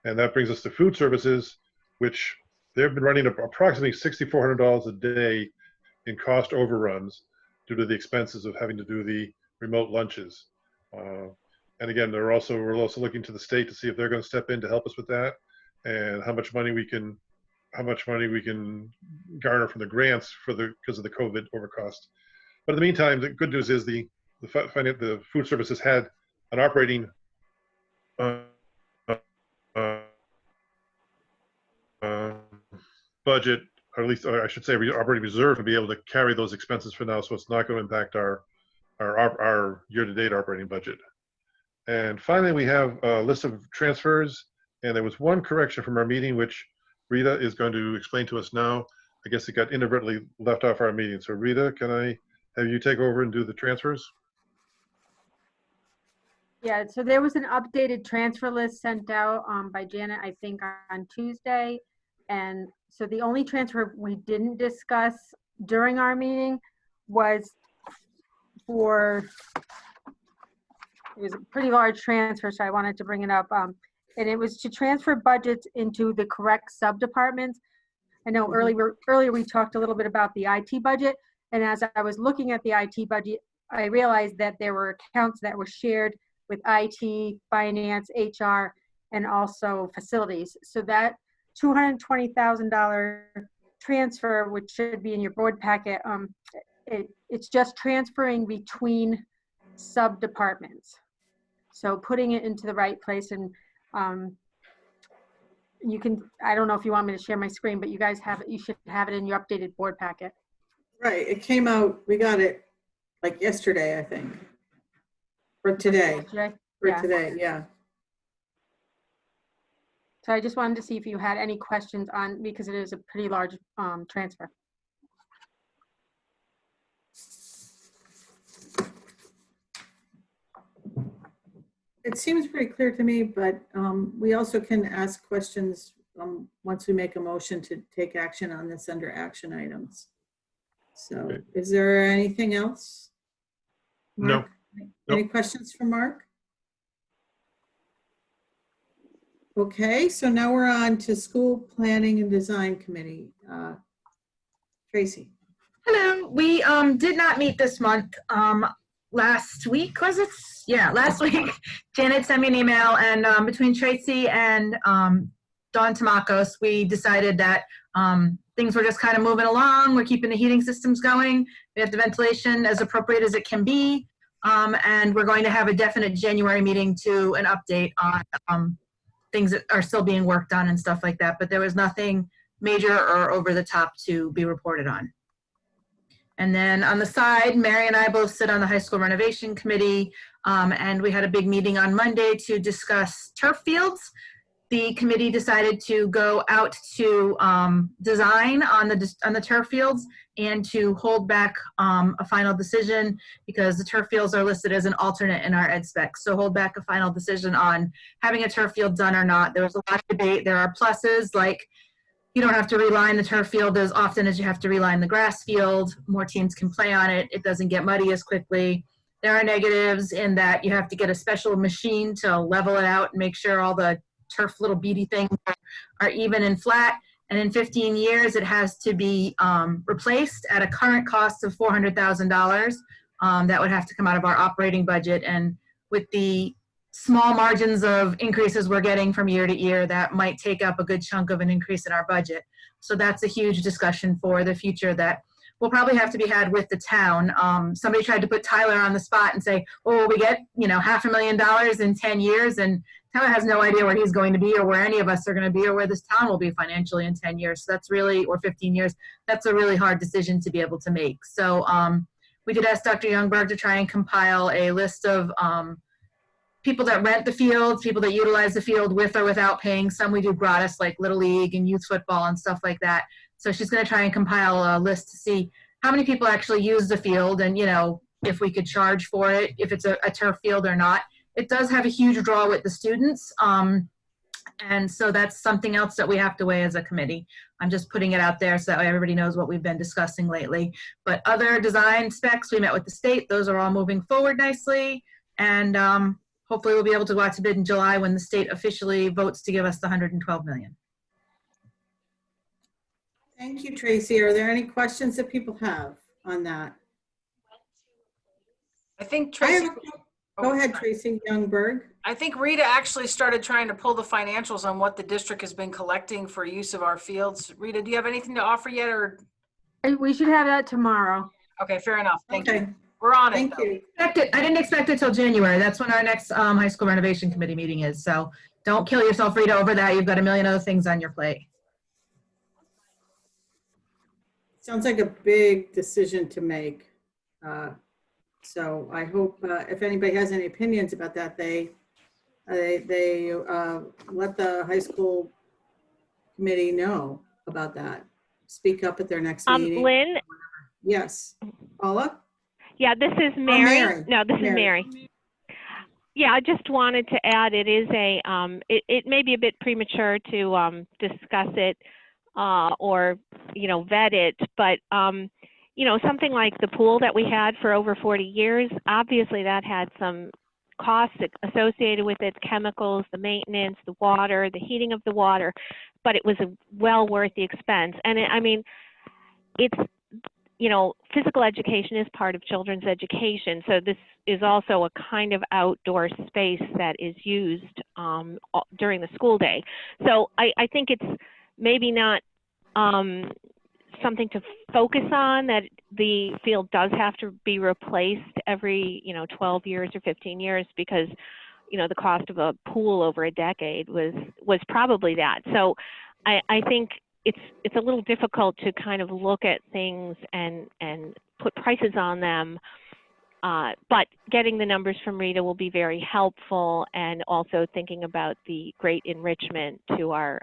And that brings us to food services, which they've been running approximately $6,400 a day in cost overruns due to the expenses of having to do the remote lunches. And again, we're also looking to the state to see if they're going to step in to help us with that, and how much money we can garner from the grants because of the COVID overcost. But in the meantime, the good news is the food services had an operating budget, or at least I should say operating reserve, to be able to carry those expenses for now, so it's not going to impact our year-to-date operating budget. And finally, we have a list of transfers, and there was one correction from our meeting, which Rita is going to explain to us now. I guess it got inadvertently left off our meeting. So Rita, can I have you take over and do the transfers? Yeah, so there was an updated transfer list sent out by Janet, I think, on Tuesday. And so the only transfer we didn't discuss during our meeting was for, it was a pretty large transfer, so I wanted to bring it up. And it was to transfer budgets into the correct sub-departments. I know earlier we talked a little bit about the IT budget, and as I was looking at the IT budget, I realized that there were accounts that were shared with IT, finance, HR, and also facilities. So that $220,000 transfer, which should be in your board packet, it's just transferring between sub-departments. So putting it into the right place, and you can, I don't know if you want me to share my screen, but you guys have it, you should have it in your updated board packet. Right, it came out, we got it like yesterday, I think. Or today. Yesterday? For Yeah. today, yeah. So I just wanted to see if you had any questions on, because it is a pretty large transfer. It seems pretty clear to me, but we also can ask questions once we make a motion to take action on this under action items. So is there anything else? Mark? No. Any questions for Mark? Okay, so now we're on to School Planning and Design Committee. Tracy. Hello, we did not meet this month. Last week, was it? Yeah, last week, Janet sent me an email, and between Tracy and Dawn Tamakos, we decided that things were just kind of moving along. We're keeping the heating systems going. We have the ventilation as appropriate as it can be. And we're going to have a definite January meeting to an update on things that are still being worked on and stuff like that. But there was nothing major or over the top to be reported on. And then on the side, Mary and I both sit on the high school renovation committee, and we had a big meeting on Monday to discuss turf fields. The committee decided to go out to design on the turf fields and to hold back a final decision because the turf fields are listed as an alternate in our ed specs. So hold back a final decision on having a turf field done or not. There was a lot of debate. There are pluses, like you don't have to reline the turf field as often as you have to reline the grass field. More teams can play on it. It doesn't get muddy as quickly. There are negatives in that you have to get a special machine to level it out and make sure all the turf little beady things are even and flat. And in 15 years, it has to be replaced at a current cost of $400,000. That would have to come out of our operating budget. And with the small margins of increases we're getting from year to year, that might take up a good chunk of an increase in our budget. So that's a huge discussion for the future that will probably have to be had with the town. Somebody tried to put Tyler on the spot and say, oh, we get, $500,000 in 10 years. And Tyler has no idea where he's going to be or where any of us are going to be or where this town will be financially in 10 years. So that's really, or 15 years, that's a really hard decision to be able to make. So we did ask Dr. Youngberg to try and compile a list of people that rent the fields, people that utilize the field with or without paying. Some we do gratis, like Little League and youth football and stuff like that. So she's going to try and compile a list to see how many people actually use the field and, if we could charge for it, if it's a turf field or not. It does have a huge draw with the students. And so that's something else that we have to weigh as a committee. I'm just putting it out there so that way everybody knows what we've been discussing lately. But other design specs, we met with the state. Those are all moving forward nicely. And hopefully we'll be able to go out to bid in July when the state officially votes to give us the $112 million. Thank you, Tracy. Are there any questions that people have on that? I think Tracy. Go ahead, Tracy Youngberg. I think Rita actually started trying to pull the financials on what the district has been collecting for use of our fields. Rita, do you have anything to offer yet, or? We should have that tomorrow. Okay, fair enough. Thank you. We're on it. Thank you. I didn't expect it till January. That's when our next high school renovation committee meeting is. So don't kill yourself, Rita, over that. You've got a million other things on your plate. Sounds like a big decision to make. So I hope if anybody has any opinions about that, they let the high school committee know about that. speak up at their next meeting. Lynn, Yes. Paula? yeah, this is Or Mary. Mary? No, this is Mary. Yeah, I just wanted to add, it is a, it may be a bit premature to discuss it or, you know, vet it, but, you know, something like the pool that we had for over 40 years, obviously that had some costs associated with it, chemicals, the maintenance, the water, the heating of the water, but it was well worth the expense. And I mean, it's, you know, physical education is part of children's education. So this is also a kind of outdoor space that is used during the school day. So I think it's maybe not something to focus on, that the field does have to be replaced every, you know, 12 years or 15 years, because, you know, the cost of a pool over a decade was probably that. So I think it's a little difficult to kind of look at things and put prices on them, but getting the numbers from Rita will be very helpful, and also thinking about the great enrichment to our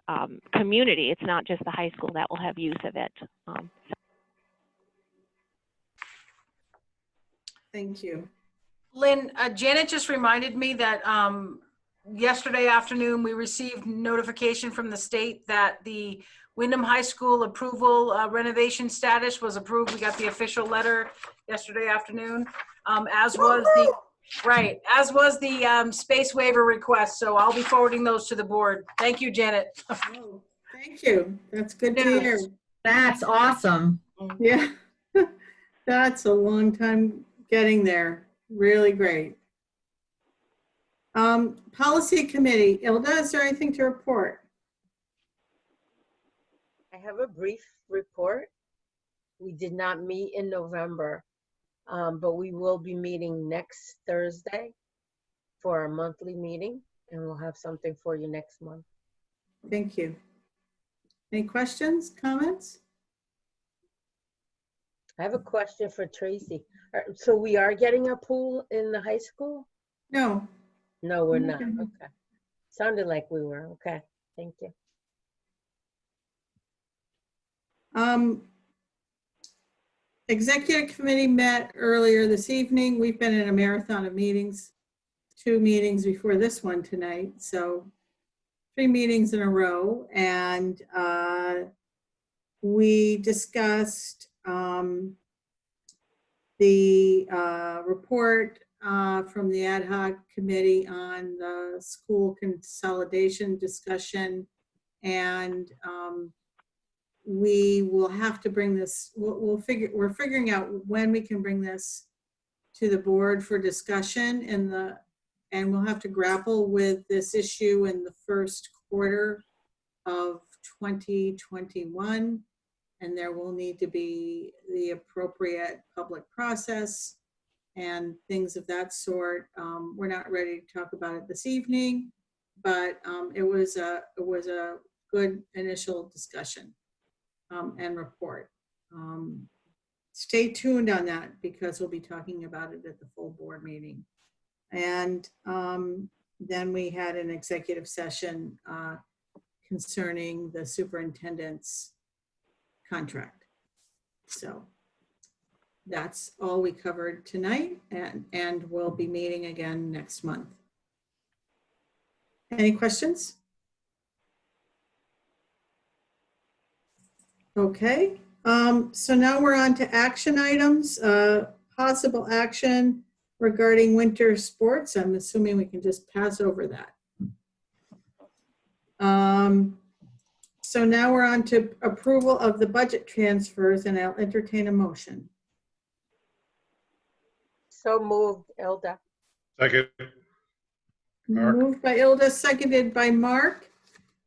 community. It's not just the high school that will have use of it. Thank you. Lynn, Janet just reminded me that yesterday afternoon we received notification from the state that the Windham High School approval renovation status was approved. We got the official letter yesterday afternoon, as was the space waiver request. So I'll be forwarding those to the board. Thank you, Janet. Oh, thank you. That's good to hear. That's awesome. Yeah, that's a long time getting there. Really great. Policy Committee, Ilda, is there anything to report? I have a brief report. We did not meet in November, but we will be meeting next Thursday for our monthly meeting, and we'll have something for you next month. Thank you. Any questions, comments? I have a question for Tracy. So we are getting a pool in the high school? No. No, we're not. Okay. Sounded like we were. Okay. Thank you. Executive Committee met earlier this evening. We've been in a marathon of meetings, 2 meetings before this one tonight. So 3 meetings in a row. And we discussed the report from the ad hoc committee on the school consolidation discussion. And we will have to bring this, we're figuring out when we can bring this to the board for discussion and we'll have to grapple with this issue in the first quarter of 2021. And there will need to be the appropriate public process and things of that sort. We're not ready to talk about it this evening, but it was a good initial discussion and report. Stay tuned on that because we'll be talking about it at the full board meeting. And then we had an executive session concerning the superintendent's contract. So that's all we covered tonight, and we'll be meeting again next month. Any questions? Okay, so now we're on to action items. Possible action regarding winter sports. I'm assuming we can just pass over that. So now we're on to approval of the budget transfers, and I'll entertain a motion. So moved, Ilda. Second. Mark. Moved by Ilda, seconded by Mark.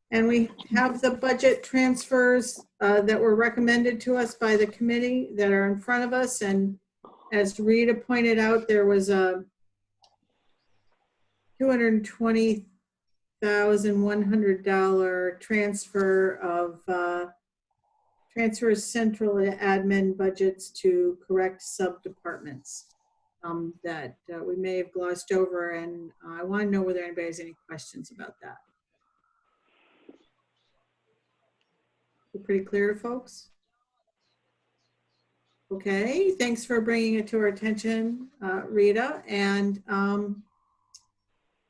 And we have the budget transfers that were recommended to us by the committee that are in front of us. And as Rita pointed out, there was a $220,100 transfer of transfers central admin budgets to correct sub-departments that we may have glossed over. And I want to know whether anybody has any questions about that. Pretty clear to folks? Okay, thanks for bringing it to our attention, Rita. And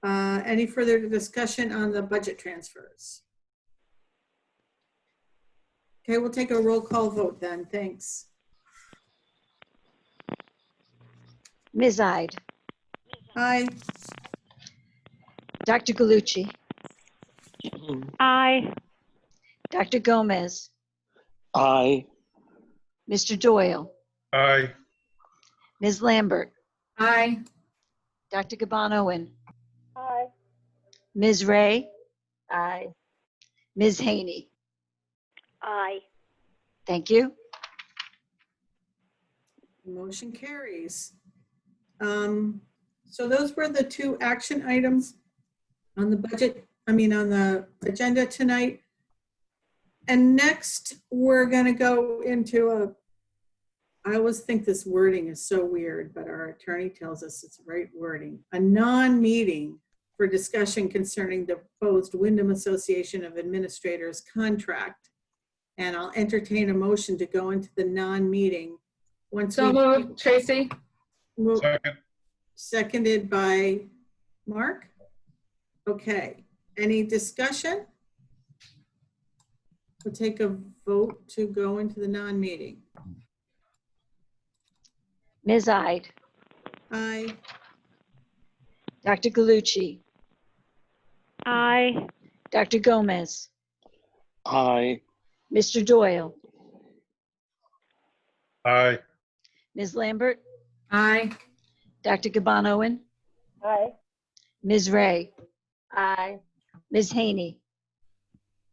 any further discussion on the budget transfers? Okay, we'll take a roll call vote then. Thanks. Ms. Ide, Aye. Dr. Galucci, Aye. Dr. Gomez, Aye. Mr. Doyle, Aye. Ms. Lambert, Aye. Dr. Gabon-Owen, Aye. Ms. Ray, Aye. Ms. Haney. Aye. Thank you. Motion carries. So those were the two action items on the budget, on the agenda tonight. And next, we're gonna go into I always think this wording is so weird, but our attorney tells us it's the right wording. A non-meeting for discussion concerning the proposed Windham Association of Administrators contract. And I'll entertain a motion to go into the non-meeting. Once So moved, Tracy. Second. Seconded by Mark. Okay, any discussion? We'll take a vote to go into the non-meeting. Ms. Ide, Aye. Dr. Galucci, Aye. Dr. Gomez, Aye. Mr. Doyle, Aye. Ms. Lambert, Aye. Dr. Gabon-Owen, Aye. Ms. Ray, Aye. Ms. Haney.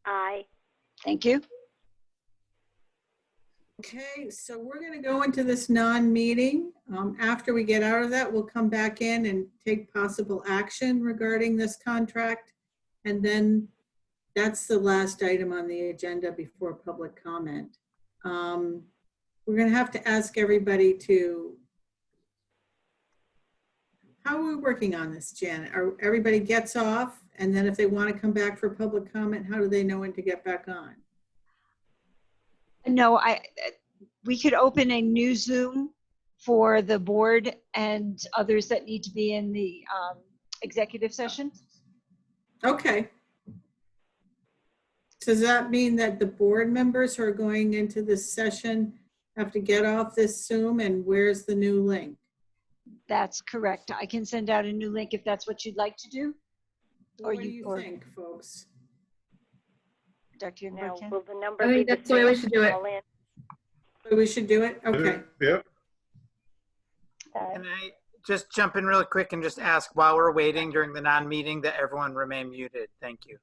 Aye. Thank you. Okay, so we're going to go into this non-meeting. After we get out of that, we'll come back in and take possible action regarding this contract. And then that's the last item on the agenda before public comment. We're going to have to ask everybody to, how are we working on this, Janet? Everybody gets off, and then if they want to come back for public comment, how do they know when to get back on? No, we could open a new Zoom for the board and others that need to be in the executive session. Okay. Does that mean that the board members who are going into this session have to get off this Zoom, and where's the new link? That's correct. I can send out a new link if that's what you'd like to do. Or What do you think, folks? Dr. Now, Youngberg? will the number I be think the that's the way we same should do it. all in? We should do it? Okay. Yep. Can I just jump in really quick and just ask while we're waiting during the non-meeting that everyone remain muted? Thank you.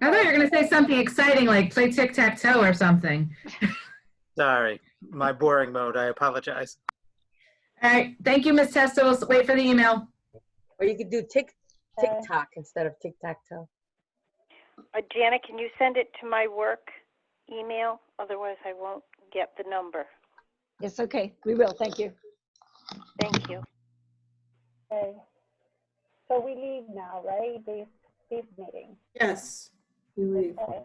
I thought you were going to say something exciting like play tic-tac-toe or something. Sorry, my boring mode. I apologize. All right. Thank you, Ms. Testa. We'll wait for the email. Or you could do TikTok instead of tic-tac-toe. Janet, can you send it to my work email? Otherwise, I won't get the number. Yes, okay, we will. Thank you. Thank you. Okay. So we leave now, right? This meeting. Yes, you leave. Okay.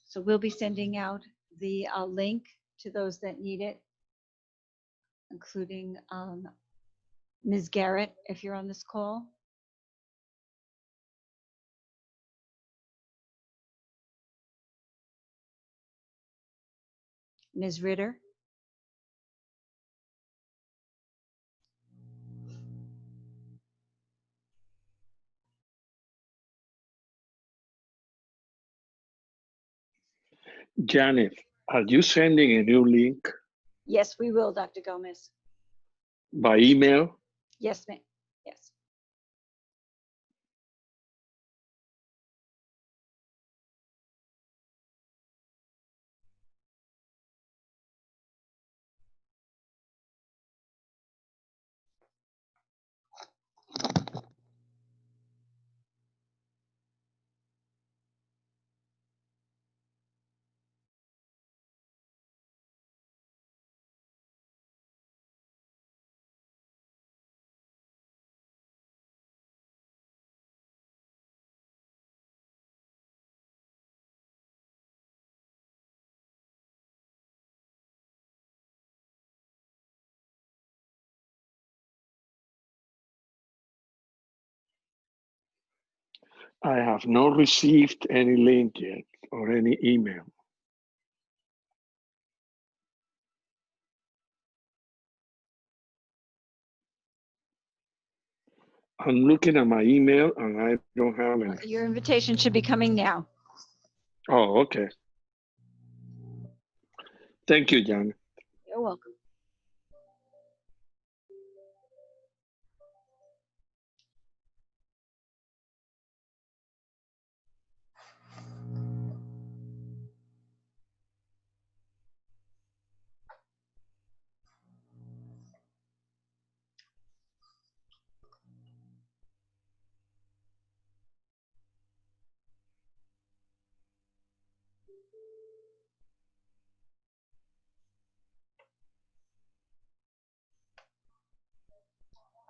So we'll be sending out the link to those that need it, including Ms. Garrett, if you're on this call. Ms. Ritter. Janet, are you sending a new link Yes, we will, Dr. Gomez. by email? Yes, ma'am. Yes. I have not received any link yet or any email. I'm looking at my email and I don't have any. Your invitation should be coming now. Oh, okay. Thank you, Jan. You're welcome.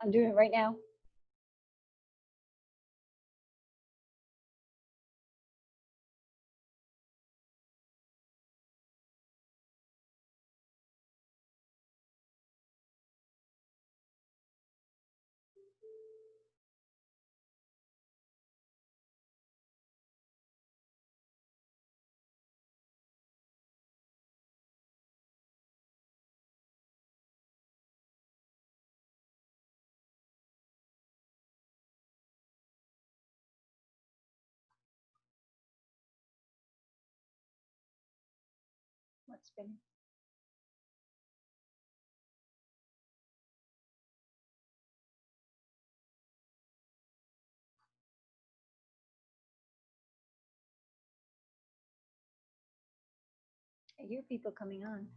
I'm doing it right now. What's been? I hear people coming on.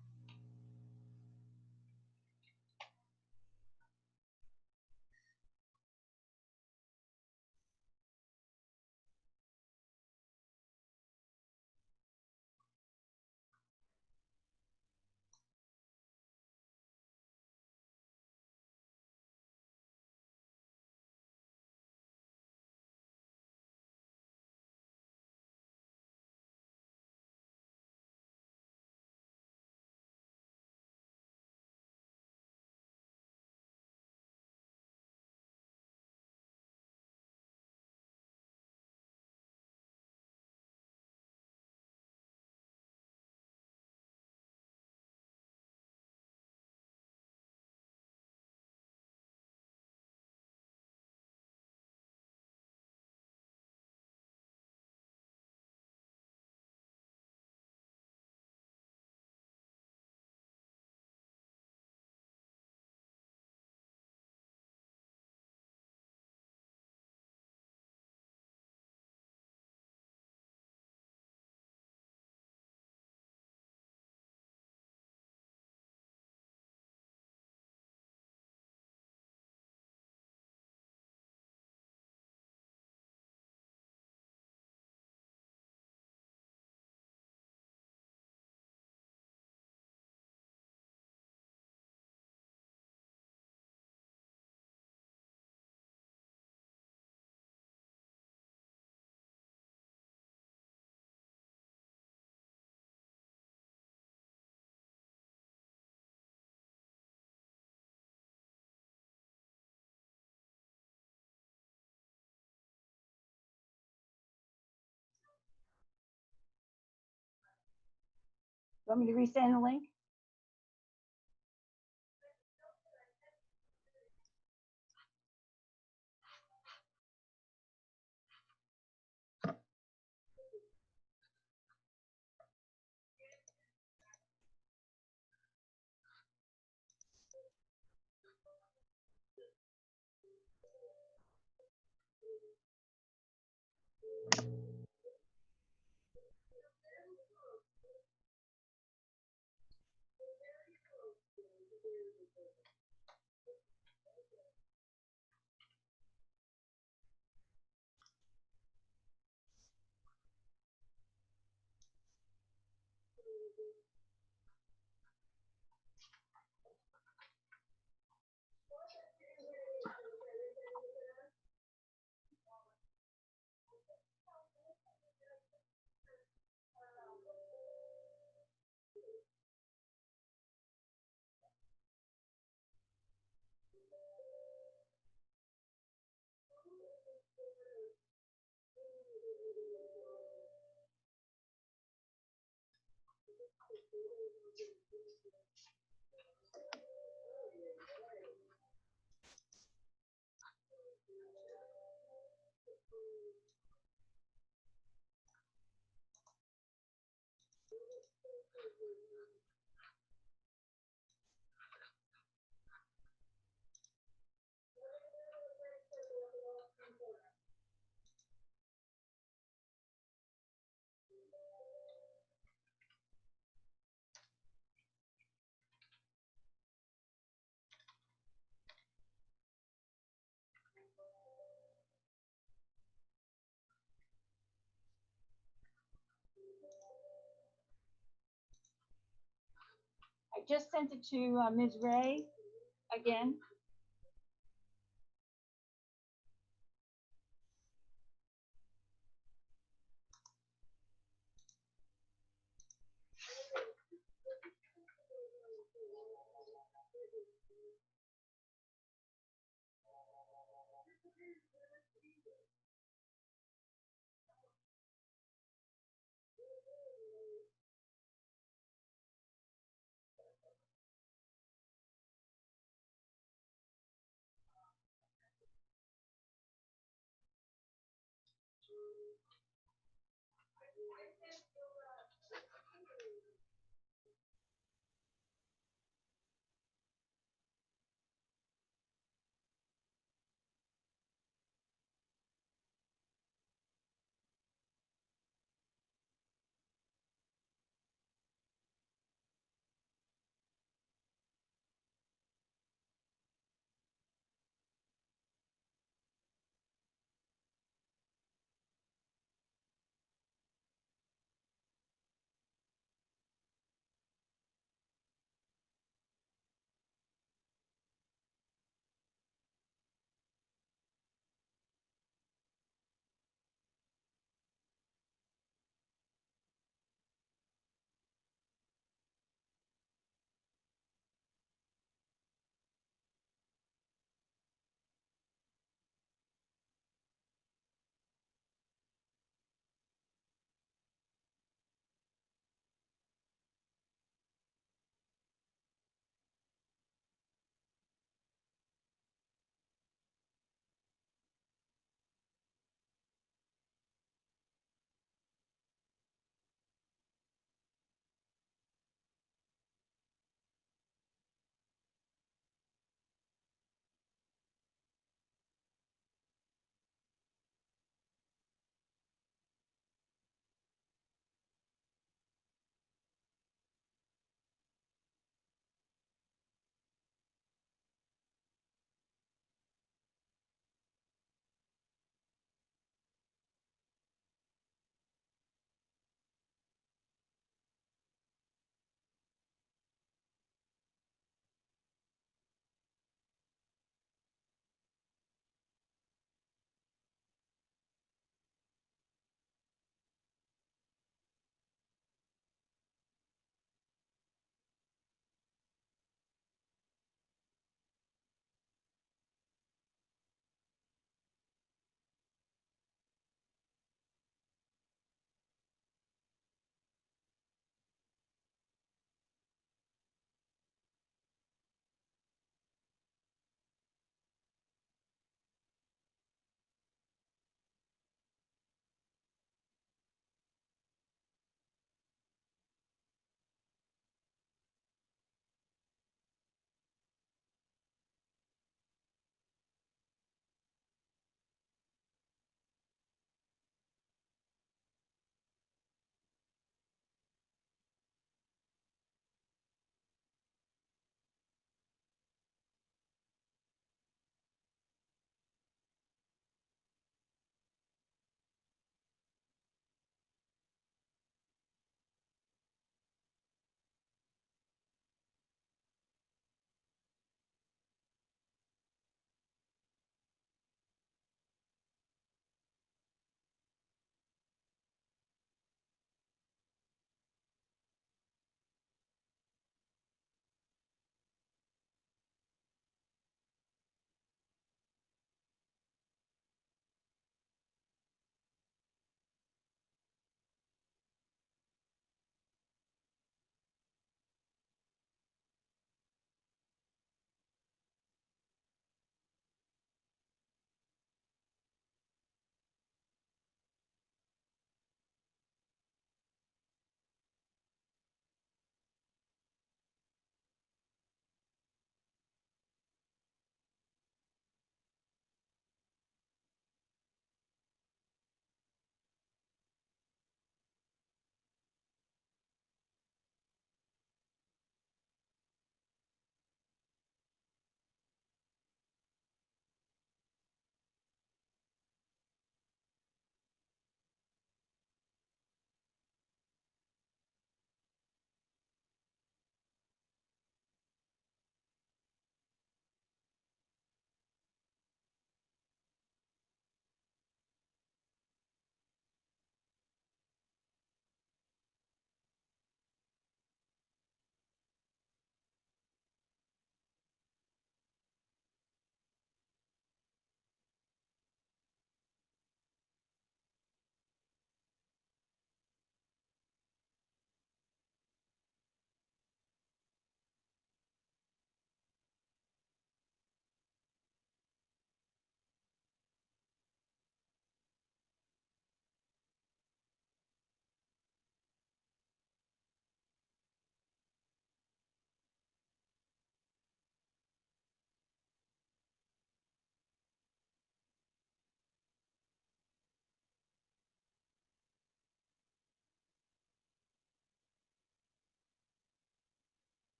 Want me to resend the link? I just sent it to Ms. Ray again.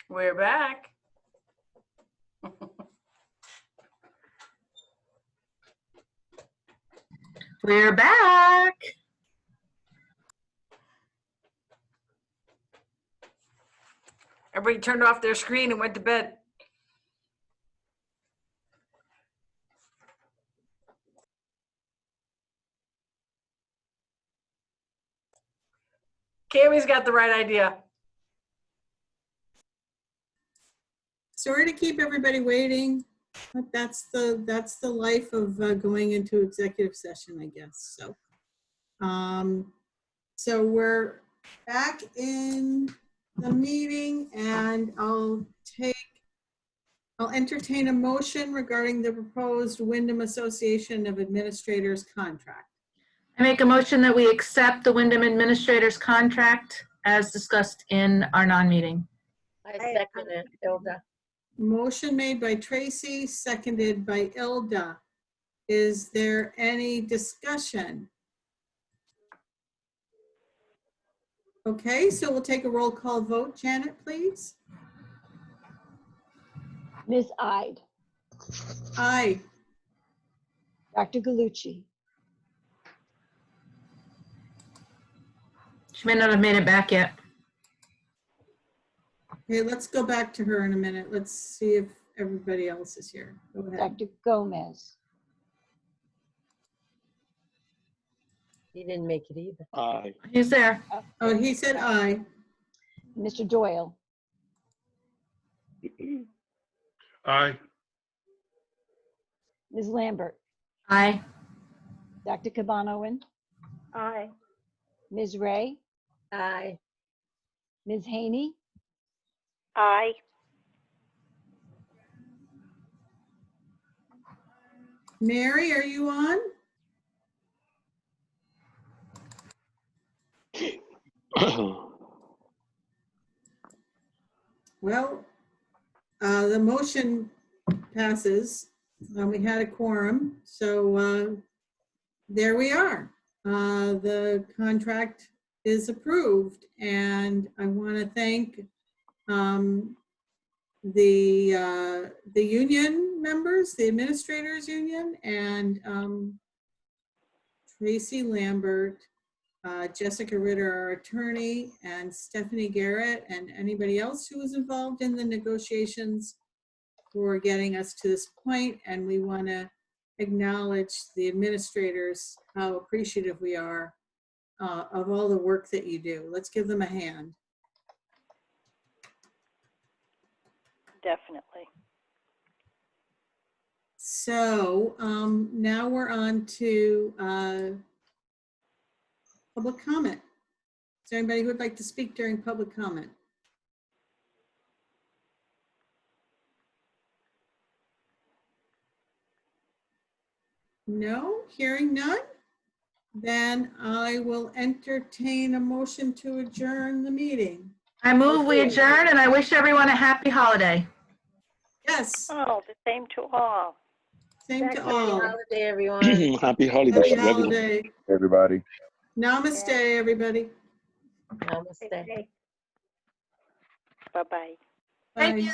We're back. We're back. Everybody turned off their screen and went to bed. Cammy's got the right idea. Sorry to keep everybody waiting, but that's the life of going into executive session, I guess. So we're back in the meeting, and I'll entertain a motion regarding the proposed Windham Association of Administrators contract. I make a motion that we accept the Windham Administrator's contract as discussed in our non-meeting. I second it, Ilda. Motion made by Tracy, seconded by Ilda. Is there any discussion? Okay, so we'll take a roll call vote. Janet, please. Ms. Ide, Aye. Dr. Galucci, She may not have made it back yet. Okay, let's go back to her in a minute. Let's see if everybody else is here. Go ahead. Dr. Gomez, He didn't make it either. Aye. He's there. Oh, he said aye. Mr. Doyle, Aye. Ms. Lambert, Aye. Dr. Cabanowen, Aye. Ms. Ray, Aye. Ms. Haney, Aye. Mary, are you on? Well, the motion passes. We had a quorum, so there we are. The contract is approved, and I want to thank the union members, the administrators union, and Tracy Lambert, Jessica Ritter, our attorney, and Stephanie Garrett, and anybody else who was involved in the negotiations for getting us to this point. And we want to acknowledge the administrators, how appreciative we are of all the work that you do. Let's give them a hand. Definitely. So now we're on to public comment. Is there anybody who would like to speak during public comment? No, hearing none. Then I will entertain a motion to adjourn the meeting. I move we adjourn, and I wish everyone a happy holiday. Yes. Oh, the same to all. Same to Happy all. holiday, everyone. Happy holidays Happy to everyone. holiday. Everybody. Namaste, everybody. Namaste. Bye-bye. Thank Bye. you.